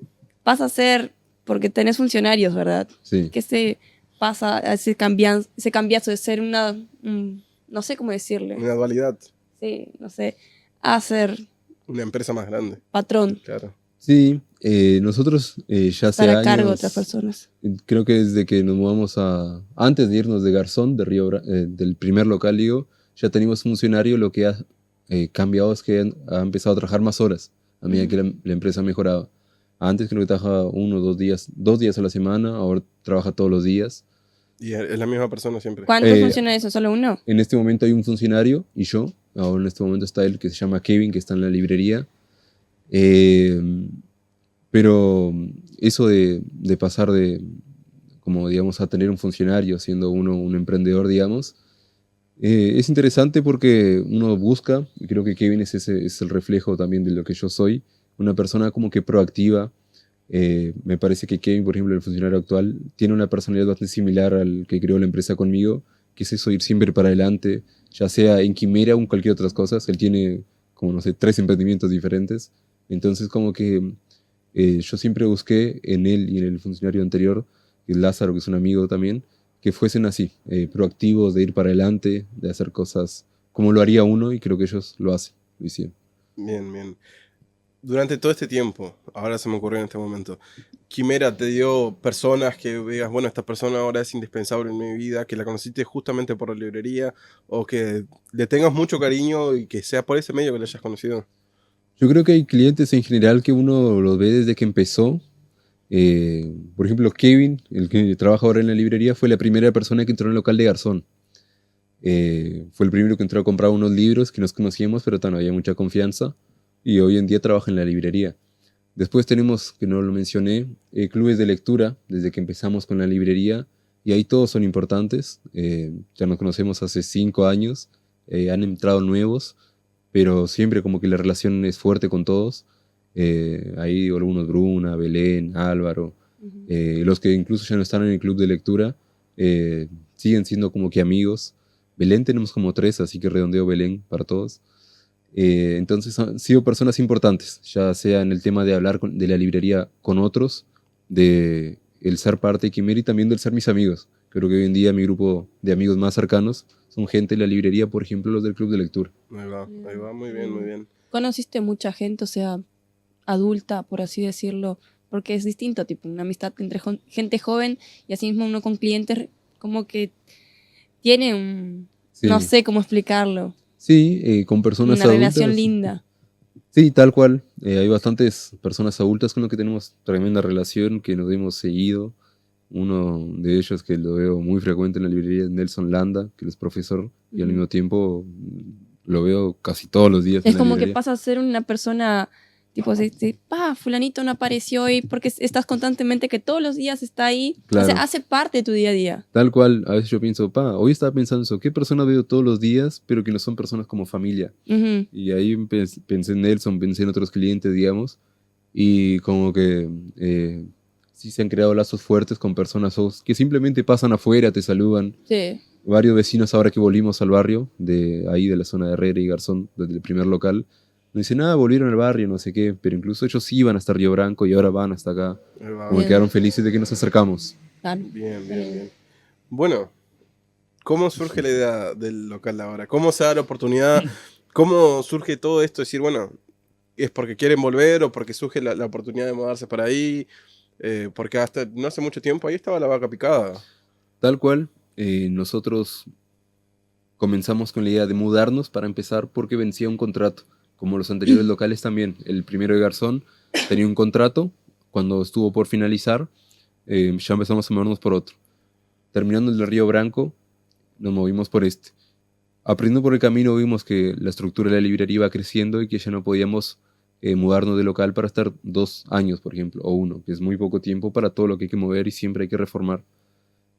pasa a ser? Porque tenés funcionarios, ¿verdad? Sí. ¿Qué se pasa a ese cambiazo de ser no sé cómo decirle, Una dualidad. sí, no sé, a ser Una empresa más grande. patrón, Claro. Sí, nosotros ya hace estar a años, cargo de otras personas? creo que desde que nos mudamos antes de irnos de Garzón, del primer local, digo, ya teníamos funcionario, lo que ha cambiado es que ha empezado a trabajar más horas a medida que la empresa mejoraba. Antes creo que trabajaba 1 o 2 días a la semana, ahora trabaja todos los días. Y es la misma persona siempre. ¿Cuántos funcionarios son? ¿Solo uno? En este momento hay un funcionario y yo. Ahora en este momento está él que se llama Kevin, que está en la librería. Pero eso de pasar como digamos, a tener un funcionario, siendo uno un emprendedor, digamos, es interesante porque uno busca, y creo que Kevin es el reflejo también de lo que yo soy, una persona como que proactiva. Me parece que Kevin, por ejemplo, el funcionario actual, tiene una personalidad bastante similar al que creó la empresa conmigo, que es eso, ir siempre para adelante, ya sea en Quimera o en cualquier otras cosas. Él tiene, como no sé, 3 emprendimientos diferentes. Entonces, como que yo siempre busqué en él y en el funcionario anterior, Lázaro, que es un amigo también, que fuesen así, proactivos, de ir para adelante, de hacer cosas como lo haría uno, y creo que ellos lo hacen, lo hicieron. Bien, bien. Durante todo este tiempo, ahora se me ocurrió en este momento, Quimera te dio personas que digas, bueno, esta persona ahora es indispensable en mi vida, que la conociste justamente por la librería, o que le tengas mucho cariño y que sea por ese medio que la hayas conocido. Yo creo que hay clientes en general que uno los ve desde que empezó. Por ejemplo, Kevin, el que trabaja ahora en la librería, fue la primera persona que entró en el local de Garzón. Fue el primero que entró a comprar unos libros que nos conocíamos, pero no había mucha confianza. Y hoy en día trabaja en la librería. Después tenemos, que no lo mencioné, clubes de lectura, desde que empezamos con la librería. Y ahí todos son importantes. Ya nos conocemos hace 5 años. Han entrado nuevos, pero siempre como que la relación es fuerte con todos. Ahí digo algunos, Bruna, Belén, Álvaro, los que incluso ya no están en el club de lectura, siguen siendo como que amigos. Belén tenemos como 3, así que redondeo Belén para todos. Entonces han sido personas importantes, ya sea en el tema de hablar de la librería con otros, de el ser parte de Quimera y también del ser mis amigos. pero que hoy en día mi grupo de amigos más cercanos son gente de la librería, por ejemplo, los del club de lectura. Ahí va, muy bien, muy bien. ¿Conociste mucha gente, o sea, adulta, por así decirlo? Porque es distinto, tipo, una amistad entre gente joven y así mismo uno con clientes, como que tiene un... Sí. No sé cómo explicarlo. Sí, con personas Una adultas. relación linda. Sí, tal cual. Hay bastantes personas adultas con las que tenemos tremenda relación, que nos hemos seguido. Uno de ellos que lo veo muy frecuente en la librería es Nelson Landa, que es profesor, y al mismo tiempo lo veo casi todos los días en Es la como que librería. pasa a ser una persona, tipo, fulanito no apareció hoy, porque estás constantemente que todos los días está ahí. Claro. O sea, hace parte de tu día a día. Tal cual, a veces yo pienso, hoy estaba pensando eso, ¿qué personas veo todos los días, pero que no son personas como familia? Ujú. Y ahí pensé en Nelson, pensé en otros clientes, digamos, y como que sí se han creado lazos fuertes con personas que simplemente pasan afuera, te saludan. Sí. Varios vecinos ahora que volvimos al barrio, de ahí de la zona de Herrera y Garzón, desde el primer local, nos dicen, volvieron al barrio, no sé qué, pero incluso ellos iban hasta Río Branco y ahora van hasta acá. Ahí va. Como que quedaron felices de que nos acercamos. Claro. Bien, bien, bien. Bueno, ¿cómo surge la idea del local ahora? ¿Cómo se da la oportunidad? ¿Cómo surge todo esto? Decir, bueno, ¿es porque quieren volver o porque surge la oportunidad de mudarse para ahí? Porque hasta no hace mucho tiempo ahí estaba la vaca picada. Tal cual, nosotros comenzamos con la idea de mudarnos para empezar porque vencía un contrato, como los anteriores locales también. El primero de Garzón tenía un contrato, cuando estuvo por finalizar, ya empezamos a movernos por otro. Terminando el de Río Branco, nos movimos por este. Aprendiendo por el camino vimos que la estructura de la librería iba creciendo y que ya no podíamos mudarnos de local para estar 2 años, por ejemplo, o 1, que es muy poco tiempo para todo lo que hay que mover y siempre hay que reformar.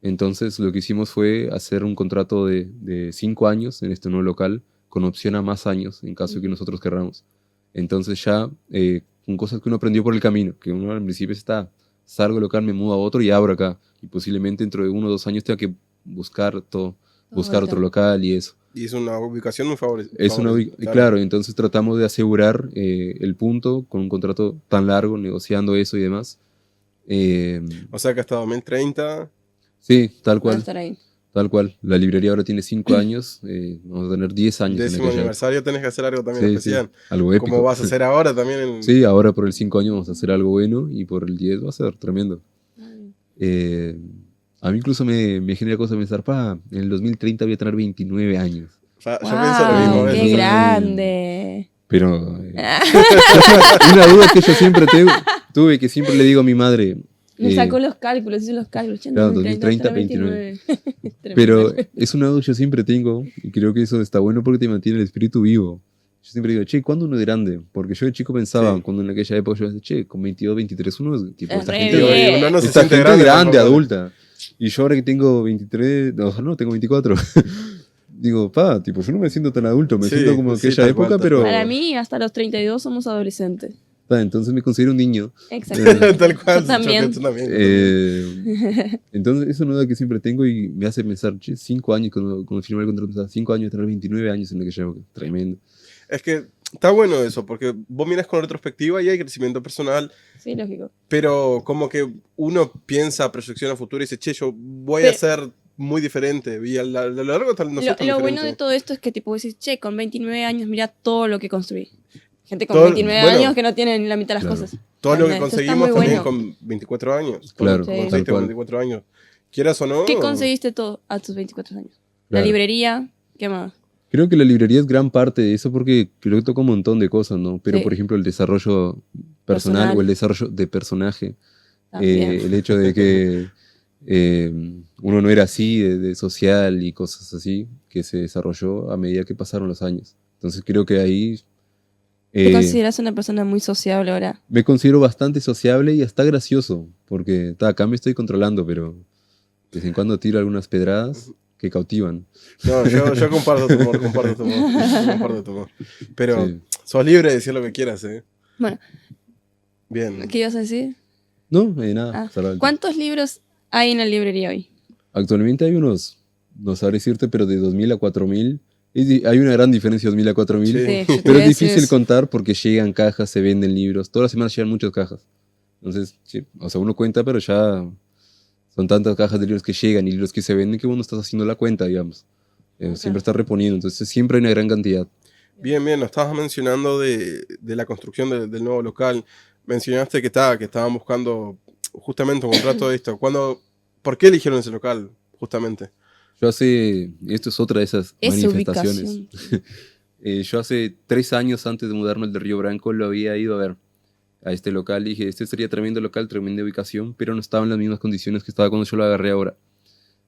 Entonces lo que hicimos fue hacer un contrato de 5 años en este nuevo local, con opción a más años en caso de que nosotros querramos. Entonces ya, con cosas que uno aprendió por el camino, que uno al principio salgo del local, me mudo a otro y abro acá. Y posiblemente dentro de 1 o 2 años tenga que buscar otro local y eso. Y es una ubicación muy favorable. Claro, entonces tratamos de asegurar el punto con un contrato tan largo, negociando eso y demás. O sea que hasta 2030... Sí, tal Va a cual. estar ahí. Tal cual. La librería ahora tiene 5 años. Vamos a tener 10 años. 10º aniversario, tenés que hacer algo también Sí, especial. sí, algo épico. Como vas a hacer ahora también. Sí, ahora por el 5 años vamos a hacer algo bueno y por el 10 va a ser tremendo. A mí incluso me genera cosa pensar, en el 2030 voy a tener 29 años. O sea, yo pienso lo mismo. ¡Qué grande! Pero una duda que yo siempre tuve, que siempre le digo a mi madre. Me sacó los cálculos, hice los cálculos. Claro, 2030, 29. Pero es una duda que yo siempre tengo y creo que eso está bueno porque te mantiene el espíritu vivo. Yo siempre digo, ¿cuándo uno es grande? Porque yo de chico pensaba, cuando en aquella época yo decía, con 22, 23, uno es tipo, esta gente, uno no se esta siente gente grande, tampoco. adulta. Y yo ahora que tengo 23, no, tengo 24. Digo, tipo, yo no me siento tan adulto, me siento como aquella tal época, cual, pero... Para mí, hasta los 32 somos adolescentes. Entonces me considero un niño. Exacto. Tal cual. Yo también. Entonces, es una duda que siempre tengo y me hace pensar, 5 años, cuando firmé el contrato, 5 años, tener 29 años en aquella época. Tremendo. Es que está bueno eso, porque vos miras con retrospectiva y hay crecimiento personal, Sí, lógico. pero como que uno piensa, proyección a futuro y dice, yo voy a ser muy diferente. Y a lo largo de nosotros Lo bueno de todo esto es que tipo decís, con 29 años mira todo lo que construí. Gente con Todo, 29 años que no tienen ni la mitad de las Claro. cosas. Todo lo que Esto está conseguimos muy también bueno. con 24 años. Claro, Con Sí. tal cual. 24 años. Quieras o no. ¿Qué conseguiste todo a tus 24 años? La Claro. librería, ¿qué más? Creo que la librería es gran parte de eso porque creo que toca un montón de cosas, ¿no? Pero, Sí. por ejemplo, el desarrollo personal o el desarrollo de personaje. El hecho de que uno no era así, de social y cosas así, que se desarrolló a medida que pasaron los años. Entonces creo que ahí... ¿Te consideras una persona muy sociable ahora? Me considero bastante sociable y hasta gracioso, porque acá me estoy controlando, pero de vez en cuando tiro algunas pedradas que cautivan. No, yo comparto tu humor, comparto tu humor. Pero Sí. sos libre de decir lo que quieras, ¿eh? Bueno, Bien. ¿qué ibas a decir? No, nada. ¿Cuántos libros hay en la librería hoy? Actualmente hay unos, no sabré decirte, pero de 2000 a 4000. Hay una gran diferencia de 2000 a 4000. Sí. Pero es difícil contar porque llegan cajas, se venden libros. Todas las semanas llegan muchas cajas. Entonces, sí, o sea, uno cuenta, pero ya Son tantas cajas de libros que llegan y libros que se venden que uno está haciendo la cuenta, digamos. Siempre está reponiendo, entonces siempre hay una gran cantidad. Bien, nos estabas mencionando de la construcción del nuevo local. Mencionaste que estaban buscando justamente un contrato de esto. ¿Por qué eligieron ese local, justamente? Esto es otra de esas Esa manifestaciones. ubicación. Yo hace 3 años antes de mudarme al de Río Branco lo había ido a ver a este local y dije, este sería tremendo local, tremenda ubicación, pero no estaba en las mismas condiciones que estaba cuando yo lo agarré ahora.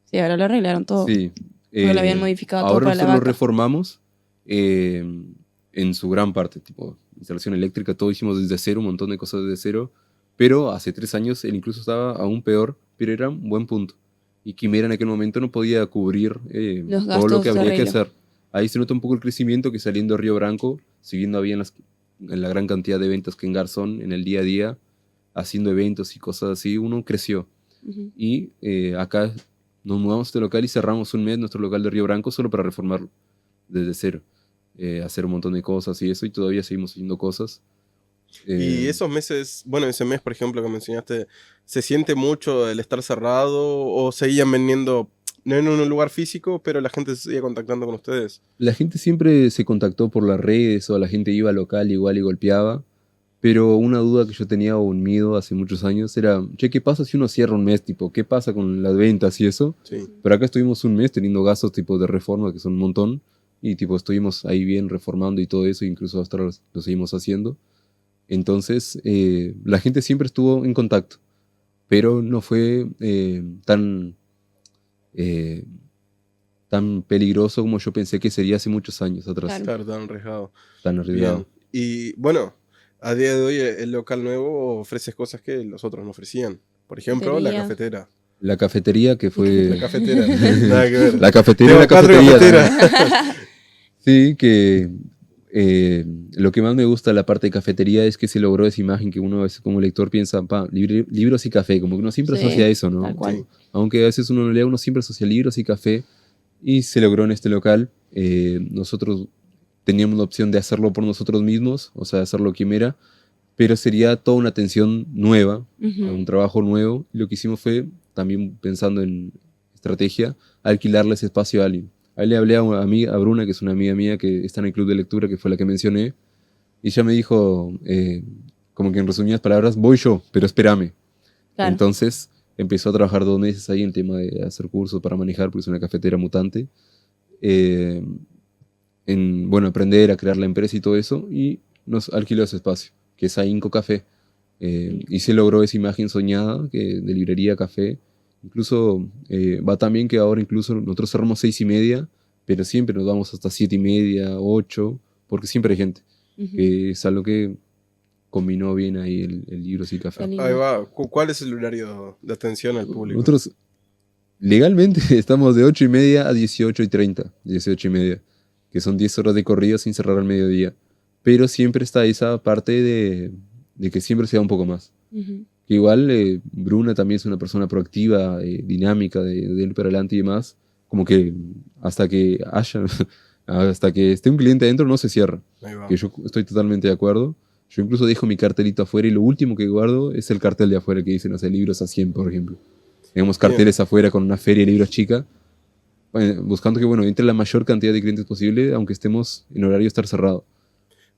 Sí, ahora lo arreglaron todo. Sí. Porque lo habían modificado todo Ahora para la nosotros lo vaca. reformamos en su gran parte, tipo instalación eléctrica, todo hicimos desde cero, un montón de cosas desde cero, pero hace 3 años él incluso estaba aún peor, pero era un buen punto. Y Quimera en aquel momento no podía cubrir Los todo lo gastos que de habría que arreglo. hacer. Ahí se nota un poco el crecimiento que saliendo de Río Branco, siguiendo había en la gran cantidad de ventas que en Garzón, en el día a día, haciendo eventos y cosas así, uno creció. Ujú. Y acá nos mudamos a este local y cerramos un mes nuestro local de Río Branco solo para reformarlo desde cero. Hacer un montón de cosas y eso, y todavía seguimos haciendo cosas. Y esos meses, bueno, ese mes, por ejemplo, que mencionaste, ¿se siente mucho el estar cerrado o seguían vendiendo, no en un lugar físico, pero la gente se seguía contactando con ustedes? La gente siempre se contactó por las redes o la gente iba al local igual y golpeaba, pero una duda que yo tenía o un miedo hace muchos años era, che, ¿qué pasa si uno cierra un mes? Tipo, ¿qué pasa con las ventas y eso? Sí. Pero acá estuvimos un mes teniendo gastos tipo de reforma, que son un montón, y tipo estuvimos ahí bien reformando y todo eso, incluso hasta ahora lo seguimos haciendo. Entonces, la gente siempre estuvo en contacto, pero no fue eh, tan peligroso como yo pensé que sería hace muchos años atrás, Claro. Claro, tan arriesgado. tan arriesgado. Bien. Y bueno, a día de hoy el local nuevo ofrece cosas que los otros no ofrecían. Por ejemplo, la Cafetería. cafetera. La cafetería que fue... La cafetera. Nada que ver. La cafetería, Tengo la 4 cafetería. cafeteras. Sí, que lo que más me gusta de la parte de cafetería es que se logró esa imagen que uno a veces como lector piensa, libros y café, como que uno siempre Sí, asocia eso, ¿no? tal cual. Sí. Aunque a veces uno no lea, uno siempre asocia libros y café, y se logró en este local. Nosotros teníamos la opción de hacerlo por nosotros mismos, o sea, hacerlo quimera, pero sería toda una atención nueva, Ujú. un trabajo nuevo. Y lo que hicimos fue, también pensando en estrategia, alquilarle ese espacio a alguien. Ahí le hablé a Bruna, que es una amiga mía que está en el club de lectura, que fue la que mencioné, y ella me dijo, como que en resumidas palabras, voy yo, pero espérame. Claro. Entonces empezó a trabajar 2 meses ahí en tema de hacer cursos para manejar, porque es una cafetera mutante. Bueno, aprender a crear la empresa y todo eso, y nos alquiló ese espacio, que es Ahínco Café. Y se logró esa imagen soñada de librería, café. Incluso va tan bien que ahora incluso nosotros cerramos 6:30, pero siempre nos vamos hasta 7:30, 8, porque siempre hay gente. Ujú. Que es algo que combinó bien ahí el libros y café. Está lindo. Ahí va. ¿Cuál es el horario de atención al público? Nosotros legalmente estamos de 8:30 a 18:30, 18:30, que son 10 horas de corrido sin cerrar al mediodía. Pero siempre está esa parte de que siempre se da un poco más. Ujú. Que igual Bruna también es una persona proactiva, dinámica, de ir para adelante y demás. Como que hasta que hasta que esté un cliente adentro no se cierra. Ahí va. Que yo estoy totalmente de acuerdo. Yo incluso dejo mi cartelito afuera y lo último que guardo es el cartel de afuera que dice, no sé, libros a 100, por ejemplo. Tenemos carteles afuera con una feria de libros chica, buscando que, bueno, entre la mayor cantidad de clientes posible, aunque estemos en horario de estar cerrado.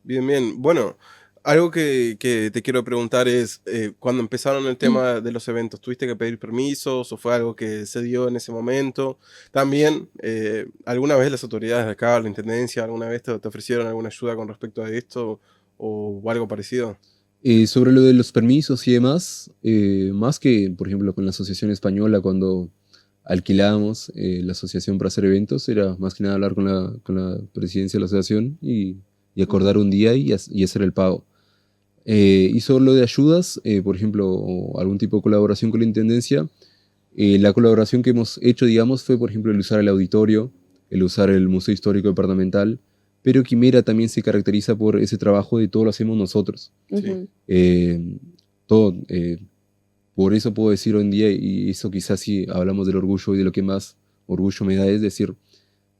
Bien. Bueno, algo que te quiero preguntar es, cuando empezaron el tema de los eventos, ¿tuviste que pedir permisos o fue algo que se dio en ese momento? También, ¿alguna vez las autoridades de acá, la intendencia, alguna vez te ofrecieron alguna ayuda con respecto a esto o algo parecido? Sobre lo de los permisos y demás, más que, por ejemplo, con la Asociación Española, cuando alquilábamos la asociación para hacer eventos, era más que nada hablar con la presidencia de la asociación y acordar un día y hacer el pago. Y sobre lo de ayudas, por ejemplo, o algún tipo de colaboración con la Intendencia, la colaboración que hemos hecho, digamos, fue, por ejemplo, el usar el auditorio, el usar el Museo Histórico Departamental, pero Quimera también se caracteriza por ese trabajo de todo lo hacemos nosotros. Ujú. Todo, por eso puedo decir hoy en día, y eso quizás si hablamos del orgullo y de lo que más orgullo me da, es decir,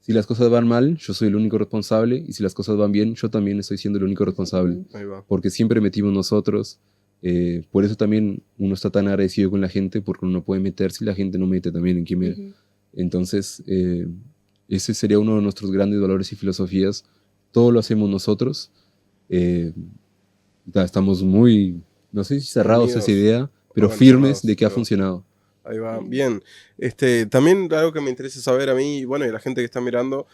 si las cosas van mal, yo soy el único responsable, y si las cosas van bien, yo también estoy siendo el único responsable. Ahí va. Porque siempre metimos nosotros, Por eso también uno está tan agradecido con la gente, porque uno no puede meterse y la gente no mete también en Quimera. Ujú. Entonces, ese sería uno de nuestros grandes valores y filosofías. Todo lo hacemos nosotros. Eh, Estamos muy, no sé si cerrados a esa Unidos, idea, pero firmes organizados, de que ha pero funcionado. ahí va. Bien. También algo que me interesa saber a mí, y bueno, y a la gente que está mirando,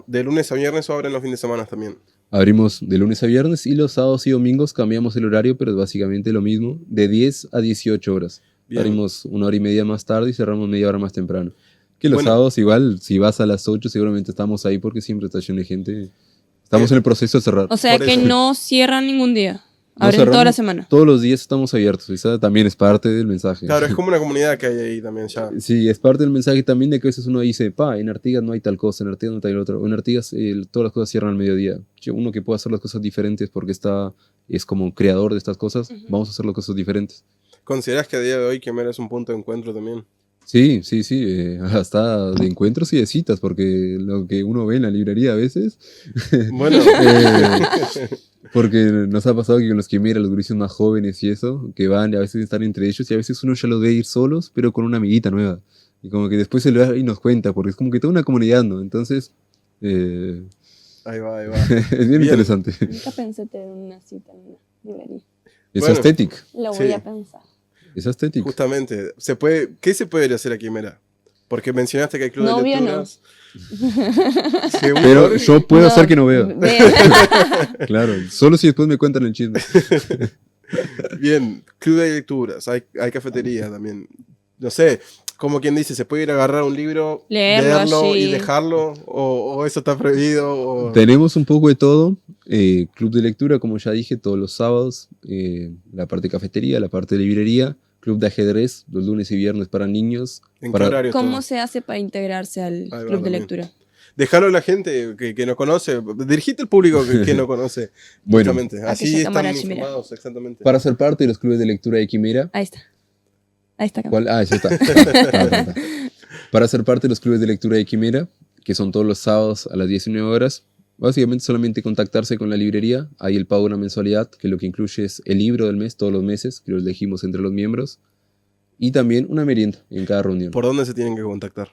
de lunes a viernes o abren los fines de semana también. Abrimos de lunes a viernes y los sábados y domingos cambiamos el horario, pero es básicamente lo mismo, de 10 a 18 horas. Bien. Abrimos 1 hora y media más tarde y cerramos media hora más temprano. Que los Bueno. sábados igual, si vas a las 8 seguramente estamos ahí porque siempre está lleno de gente. Estamos Bien. en el proceso de cerrar. O sea Por que eso. no cierran ningún día. No Abren toda la cerramos, semana. todos los días estamos abiertos. Esa también es parte del mensaje. Claro, es como una comunidad que hay ahí también ya. Sí, es parte del mensaje también de que a veces uno dice, en Artigas no hay tal cosa, en Artigas no hay tal otra, o en Artigas todas las cosas cierran al mediodía. Che, uno que puede hacer las cosas diferentes porque es como creador de estas cosas, Ujú. vamos a hacer las cosas diferentes. ¿Consideras que a día de hoy Quimera es un punto de encuentro también? Sí, hasta de encuentros y de citas, porque lo que uno ve en la librería a veces, Bueno, porque nos ha pasado que con los Quimera, los gurises más jóvenes y eso, que van y a veces están entre ellos y a veces uno ya los ve ir solos, pero con una amiguita nueva. Y como que después se lo ve y nos cuenta, porque es como que toda una comunidad, ¿no? Entonces, ahí va, ahí va. es bien Bien. interesante. Nunca pensé tener una cita en una librería. Es Bueno. estético, Lo Sí. voy a pensar. es estético. Justamente, ¿qué se puede hacer a Quimera? Porque mencionaste que hay club de Novio, lecturas. Según Pero Jorge, yo puedo hacer que no veo. Ve- Claro, solo si después me cuentan el chisme. bien, club de lecturas, hay cafetería también. No sé, como quien dice, ¿se puede ir a agarrar un libro, Leerlo y así. dejarlo? ¿O eso está prohibido? Tenemos un poco de todo. Club de lectura, como ya dije, todos los sábados. La parte de cafetería, la parte de librería. Club de ajedrez, los lunes y viernes para niños. ¿En qué para- horario ¿Cómo todo? se hace para integrarse al Ahí va club de también. lectura? Dejarlo a la gente que no conoce, dirigite al público que no conoce. Bueno, Justamente, A así que se están tomara Quimera. informados, exactamente. para ser parte de los clubes de lectura de Quimera. Ahí está. Ahí está. ¿Cuál? Ah, ya está. Está. Para ser parte de los clubes de lectura de Quimera, que son todos los sábados a las 19 horas, básicamente solamente contactarse con la librería. Hay el pago de una mensualidad, que lo que incluye es el libro del mes, todos los meses, que lo elegimos entre los miembros. Y también una merienda en cada reunión. ¿Por dónde se tienen que contactar?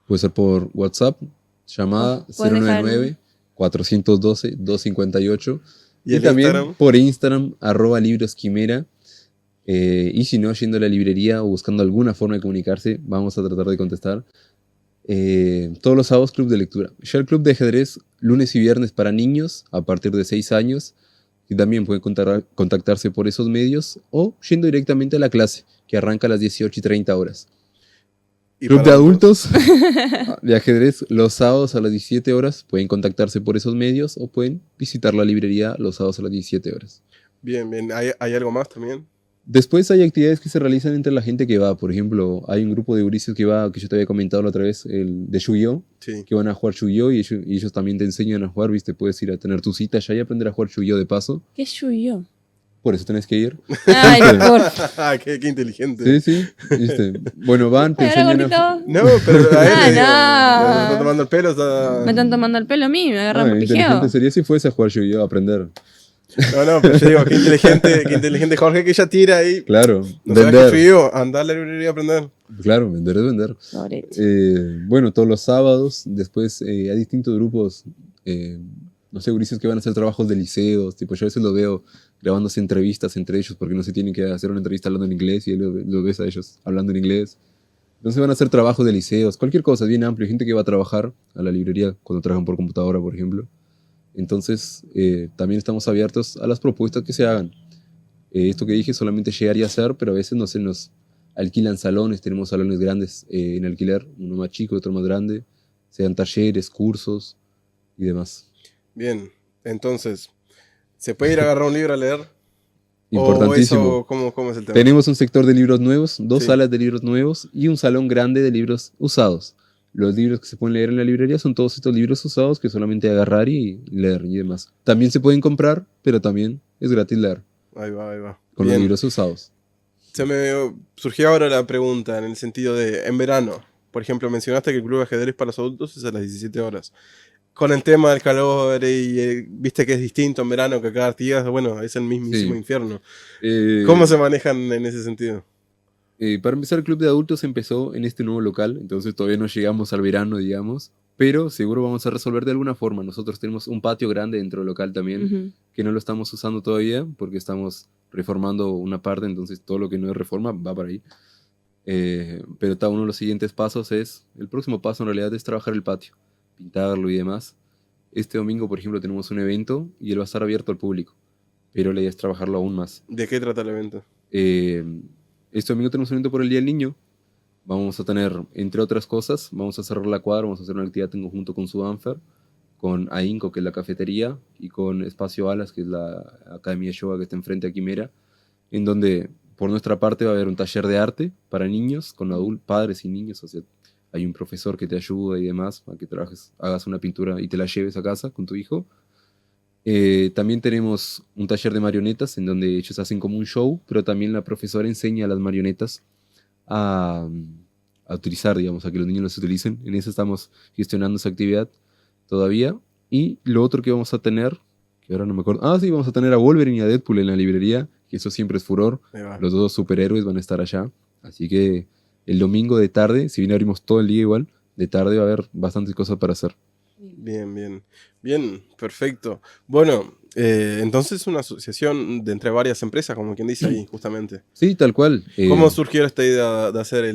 Puede ser por WhatsApp, llamada Puedes dejar 099-412-258. ¿Y el también Instagram? por Instagram, @librosquimera. Y si no, yendo a la librería o buscando alguna forma de comunicarse, vamos a tratar de contestar. Todos los sábados, club de lectura. Ya el club de ajedrez, lunes y viernes para niños a partir de 6 años. Y también pueden contactarse por esos medios o yendo directamente a la clase, que arranca a las 18:30 horas. ¿Y Club para de adultos de ajedrez los sábados a las 17 horas. Pueden contactarse por esos medios o pueden visitar la librería los sábados a las 17 horas. Bien, bien. ¿Hay algo más también? Después hay actividades que se realizan entre la gente que va. Por ejemplo, hay un grupo de gurises que va, que yo te había comentado la otra vez, el de Yu-Gi-Oh! Sí. Que van a jugar Yu-Gi-Oh! Y ellos también te enseñan a jugar, ¿viste? Puedes ir a tener tu cita ya y aprender a jugar Yu-Gi-Oh! De paso. ¿Qué es yo? Por eso tenés que ir. Ay, por qué inteligente. Sí, ¿viste? Bueno, van, te Pero enseñan a... gordito, No, pero a él le digo, no. ¿me está tomando el pelo? Está... me están tomando el pelo a mí, me agarran por inteligente pijeo. sería si fuese a jugar Yu-Gi-Oh! A aprender. No, pero yo digo, qué inteligente Jorge que ya tira ahí. Claro, ¿No sabes vender. qué frío? Andar a la librería a aprender. Claro, vender es vender. Pobrecito. Bueno, todos los sábados, después hay distintos grupos, no sé, gurises que van a hacer trabajos de liceos, tipo, yo a veces lo veo grabándose entrevistas entre ellos porque no se tienen que hacer una entrevista hablando en inglés y lo ves a ellos hablando en inglés. Entonces van a hacer trabajos de liceos, cualquier cosa, es bien amplio, gente que va a trabajar a la librería cuando trabajan por computadora, por ejemplo. Entonces, también estamos abiertos a las propuestas que se hagan. Esto que dije solamente llegar y hacer, pero a veces no se nos alquilan salones, tenemos salones grandes en alquiler, uno más chico, otro más grande, se dan talleres, cursos y demás. Bien, entonces, ¿se puede ir a agarrar un libro a leer? Importantísimo. ¿O eso, cómo es el tema? Tenemos un sector de libros nuevos, 2 Sí. salas de libros nuevos y un salón grande de libros usados. Los libros que se pueden leer en la librería son todos estos libros usados que solamente agarrar y leer y demás. También se pueden comprar, pero también es gratis leer Ahí va. con Bien. los libros usados. Se me surgió ahora la pregunta en el sentido de, en verano, por ejemplo, mencionaste que el club de ajedrez para los adultos es a las 17 horas. con el tema del calor y viste que es distinto en verano que acá Artigas, bueno, es el mismísimo Sí. infierno. Eh, ¿Cómo se manejan en ese sentido? Para empezar, el club de adultos empezó en este nuevo local, entonces todavía no llegamos al verano, digamos, pero seguro vamos a resolver de alguna forma. Nosotros tenemos un patio grande dentro del local también, Ujú. que no lo estamos usando todavía porque estamos reformando una parte, entonces todo lo que no es reforma va para ahí. Pero uno de los siguientes pasos el próximo paso en realidad es trabajar el patio, pintarlo y demás. Este domingo, por ejemplo, tenemos un evento y él va a estar abierto al público, pero la idea es trabajarlo aún más. ¿De qué trata el evento? Eh, este domingo tenemos un evento por el Día del Niño. Vamos a tener, entre otras cosas, vamos a cerrar la cuadra, vamos a hacer una actividad en conjunto con Sudanfer, con AINCO, que es la cafetería, y con Espacio Alas, que es la academia de yoga que está enfrente a Quimera, en donde por nuestra parte va a haber un taller de arte para niños, con adultos, padres y niños, o sea, hay un profesor que te ayuda y demás, para que trabajes, hagas una pintura y te la lleves a casa con tu hijo. También tenemos un taller de marionetas en donde ellos hacen como un show, pero también la profesora enseña a las marionetas a, a utilizar, digamos, a que los niños las utilicen. En eso estamos gestionando esa actividad todavía. Y lo otro que vamos a tener, que ahora no me acuerdo. Ah, sí, vamos a tener a Wolverine y a Deadpool en la librería, que eso siempre es furor. Ahí va. Los dos superhéroes van a estar allá. Así que el domingo de tarde, si bien abrimos todo el día igual, de tarde va a haber bastantes cosas para hacer. Bien, bien. Bien, perfecto. Bueno, entonces es una asociación de entre varias empresas, como quien dice ahí, justamente. Sí, tal cual. ¿Cómo surgió esta idea de hacer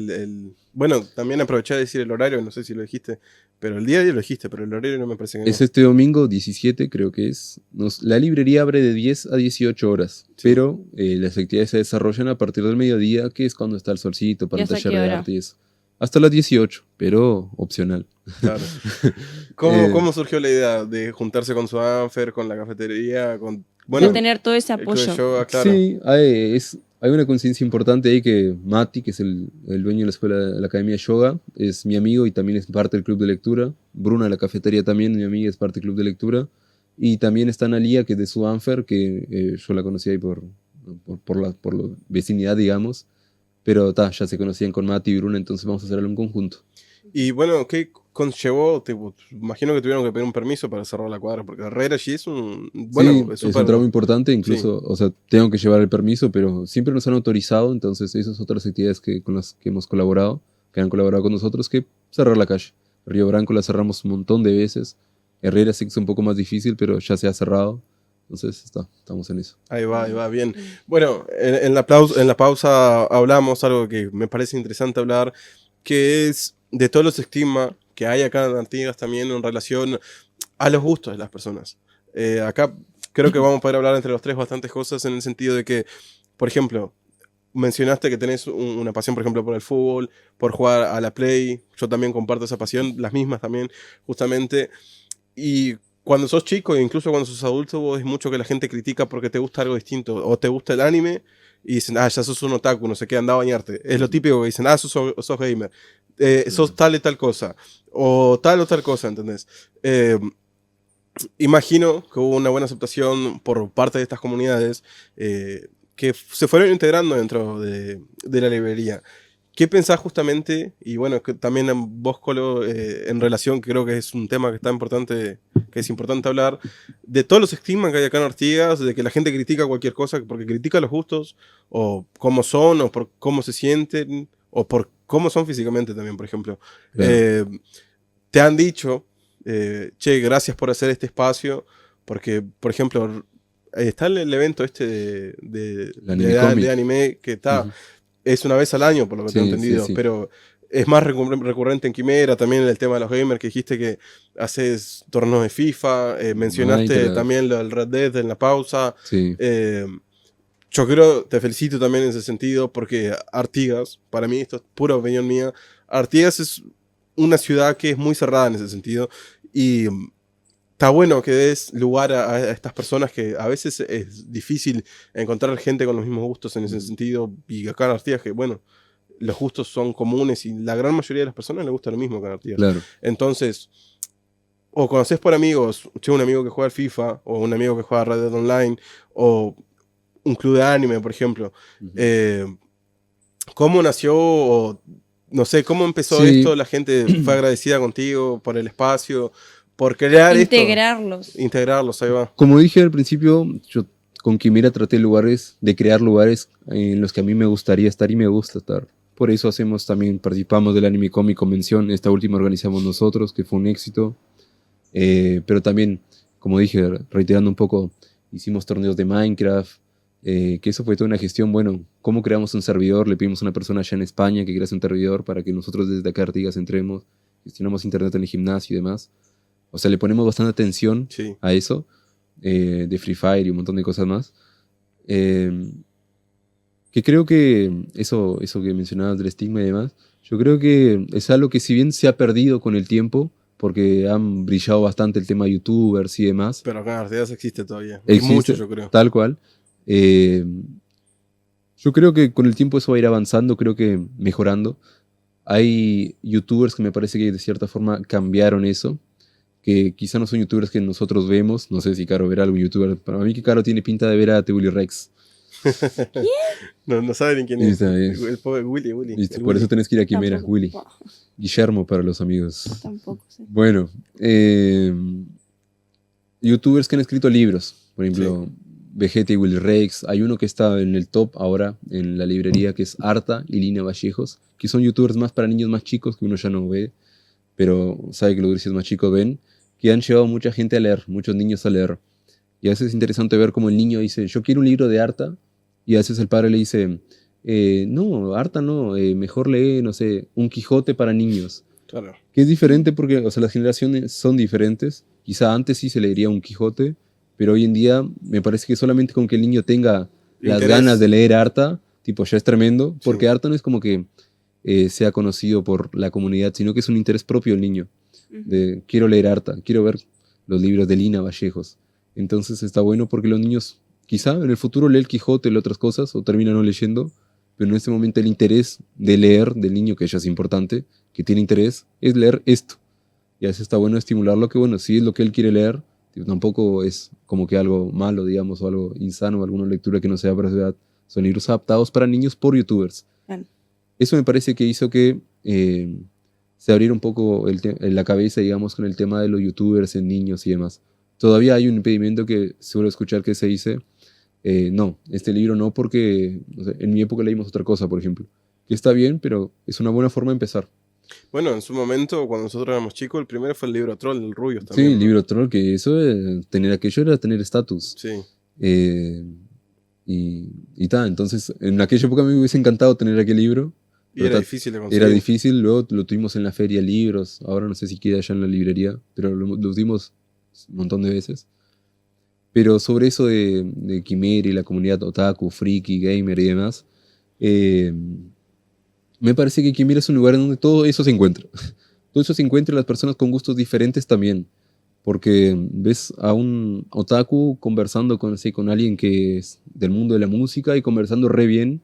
Bueno, también aproveché de decir el horario, no sé si lo dijiste, pero el día ya lo dijiste, pero el horario no me parece que Es no. este domingo 17, creo que es. La librería abre de 10 a 18 horas, Sí. pero las actividades se desarrollan a partir del mediodía, que es cuando está el solcito para ¿Y el hasta taller qué de hora? arte y eso. Hasta las 18, pero opcional. Claro. Eh, ¿Cómo surgió la idea de juntarse con su Anfer, con la cafetería, con... De Bueno, tener todo ese el club de apoyo. yoga, claro. Sí, hay una conciencia importante ahí que Mati, que es el dueño de la escuela, de la Academia de Yoga, es mi amigo y también es parte del club de lectura. Bruna de la cafetería también, mi amiga, es parte del club de lectura. Y también está Analia, que es de su Anfer, que yo la conocí ahí por la vecinidad, digamos. Pero ya se conocían con Mati y Bruna, entonces vamos a hacerlo en conjunto. Y bueno, ¿qué conllevó? Tipo, imagino que tuvieron que pedir un permiso para cerrar la cuadra, porque Herrera allí es un... Bueno, Sí, es es súper... un trabajo importante, Sí, incluso, o sea, tengo que llevar el permiso, pero siempre nos han autorizado, entonces esas otras actividades con las que hemos colaborado, que han colaborado con nosotros, que cerrar la calle. Río Branco la cerramos un montón de veces, Herrera sí que es un poco más difícil, pero ya se ha cerrado, entonces estamos en eso. ahí va, bien. Bueno, en la pausa hablamos algo que me parece interesante hablar, que es de todos los estigmas que hay acá en Artigas también en relación a los gustos de las personas. Acá creo que vamos a poder hablar entre los tres bastantes cosas en el sentido de que, por ejemplo, mencionaste que tenés una pasión, por ejemplo, por el fútbol, por jugar a la Play. Yo también comparto esa pasión, las mismas también, justamente. Y cuando sos chico, e incluso cuando sos adulto, vos es mucho que la gente critica porque te gusta algo distinto. O te gusta el anime y dicen, ah, ya sos un otaku, no sé qué, anda a bañarte. Es lo típico que dicen, ah, sos gamer. Sos tal y tal cosa. O tal cosa, ¿entendés? Imagino que hubo una buena aceptación por parte de estas comunidades que se fueron integrando dentro de la librería. ¿Qué pensás justamente? Y bueno, que también vos, Colo, en relación, que creo que es un tema que está importante, que es importante hablar, de todos los estigmas que hay acá en Artigas, de que la gente critica cualquier cosa porque critica los gustos, o cómo son, o por cómo se sienten, o por cómo son físicamente también, por ejemplo. Claro. Te han dicho, che, gracias por hacer este espacio, porque, por ejemplo, está el evento este El anime comic. de anime que está... Ujú. Es una vez al año, por lo que tengo Sí, entendido, sí. pero es más recurrente en Quimera, también el tema de los gamers, que dijiste que haces torneos de FIFA, mencionaste Minecraft. también lo del Red Dead en la pausa. Sí, Yo creo, te felicito también en ese sentido, porque Artigas, para mí, esto es pura opinión mía, Artigas es una ciudad que es muy cerrada en ese sentido, y está bueno que des lugar a estas personas que a veces es difícil encontrar gente con los mismos gustos en ese sentido. Y acá en Artigas, que bueno, los gustos son comunes y la gran mayoría de las personas les gusta lo mismo acá en Artigas. claro. Entonces, o conoces por amigos, un amigo que juega al FIFA, o un amigo que juega a Red Dead Online, o un club de anime, por ejemplo. Ujú. ¿Cómo nació? O, no sé, ¿cómo empezó Sí. esto? ¿La gente fue agradecida contigo por el espacio? por crear integrarlos. Integrarlos, ahí va. Como dije al principio, yo con Quimera traté de crear lugares en los que a mí me gustaría estar y me gusta estar. Por eso participamos del Anime Comic Convención. Esta última organizamos nosotros, que fue un éxito. Pero también, como dije, reiterando un poco, hicimos torneos de Minecraft, que eso fue toda una gestión. Bueno, ¿cómo creamos un servidor? Le pedimos a una persona allá en España que crease un servidor para que nosotros desde acá Artigas entremos, gestionamos internet en el gimnasio y demás. O sea, le ponemos bastante atención a eso, de Free Fire y un montón de cosas más. Que creo que eso que mencionabas del estigma y demás, yo creo que es algo que si bien se ha perdido con el tiempo, porque han brillado bastante el tema de youtubers y demás. Pero acá en Artigas existe todavía. Existe, mucho, yo creo. Tal cual. Yo creo que con el tiempo eso va a ir avanzando, creo que mejorando. Hay youtubers que me parece que de cierta forma cambiaron eso, que quizá no son youtubers que nosotros vemos. No sé si Caro verá algún youtuber. Para mí que Caro tiene pinta de ver a Willy Rex. No saben ni quién es. El pobre Willy. Por eso tenés que ir a Quimera, Tampoco. Willy. Guillermo para los amigos. Tampoco sé. Bueno, youtubers que han escrito libros. Por ejemplo, Vegeta y Willy Rex. Hay uno que está en el top ahora en la librería, que es Arta y Lina Vallejos, que son youtubers más para niños más chicos, que uno ya no ve, pero sabe que los dulces más chicos ven, que han llevado mucha gente a leer, muchos niños a leer. Y a veces es interesante ver cómo el niño dice, yo quiero un libro de Arta, y a veces el padre le dice, no, Arta no, mejor lee, no sé, un Quijote para niños. Claro. Que es diferente porque, o sea, las generaciones son diferentes. Quizá antes sí se leería un Quijote, pero hoy en día me parece que solamente con que el niño tenga las ganas de leer Arta, tipo, ya es tremendo, porque Arta no es como que sea conocido por la comunidad, sino que es un interés propio del niño. De, quiero leer Arta, quiero ver los libros de Lina Vallejos. Entonces está bueno porque los niños quizá en el futuro lee el Quijote, lee otras cosas, o termina no leyendo, pero en este momento el interés de leer del niño, que ya es importante, que tiene interés, es leer esto. Y a veces está bueno estimularlo, que bueno, si es lo que él quiere leer, tampoco es como que algo malo, digamos, o algo insano, alguna lectura que no sea para su edad. Son libros adaptados para niños por youtubers. Eso me parece que hizo que se abriera un poco la cabeza, digamos, con el tema de los youtubers en niños y demás. Todavía hay un impedimento que suelo escuchar que se dice, no, este libro no, porque no sé, en mi época leímos otra cosa, por ejemplo. Que está bien, pero es una buena forma de empezar. Bueno, en su momento, cuando nosotros éramos chicos, el primero fue el libro Troll, del Rubius también. Sí, el libro Troll, que eso, tener aquello era tener estatus. Sí. Y tal, entonces en aquella época me hubiese encantado tener aquel libro. Y era difícil de conseguir. Era difícil, luego lo tuvimos en la feria de libros, ahora no sé si queda allá en la librería, pero lo dimos un montón de veces. Pero sobre eso de Quimera y la comunidad otaku, friki, gamer y demás, me parece que Quimera es un lugar en donde todo eso se encuentra. Todo eso se encuentra y las personas con gustos diferentes también. Porque ves a un otaku conversando con alguien que es del mundo de la música y conversando re bien,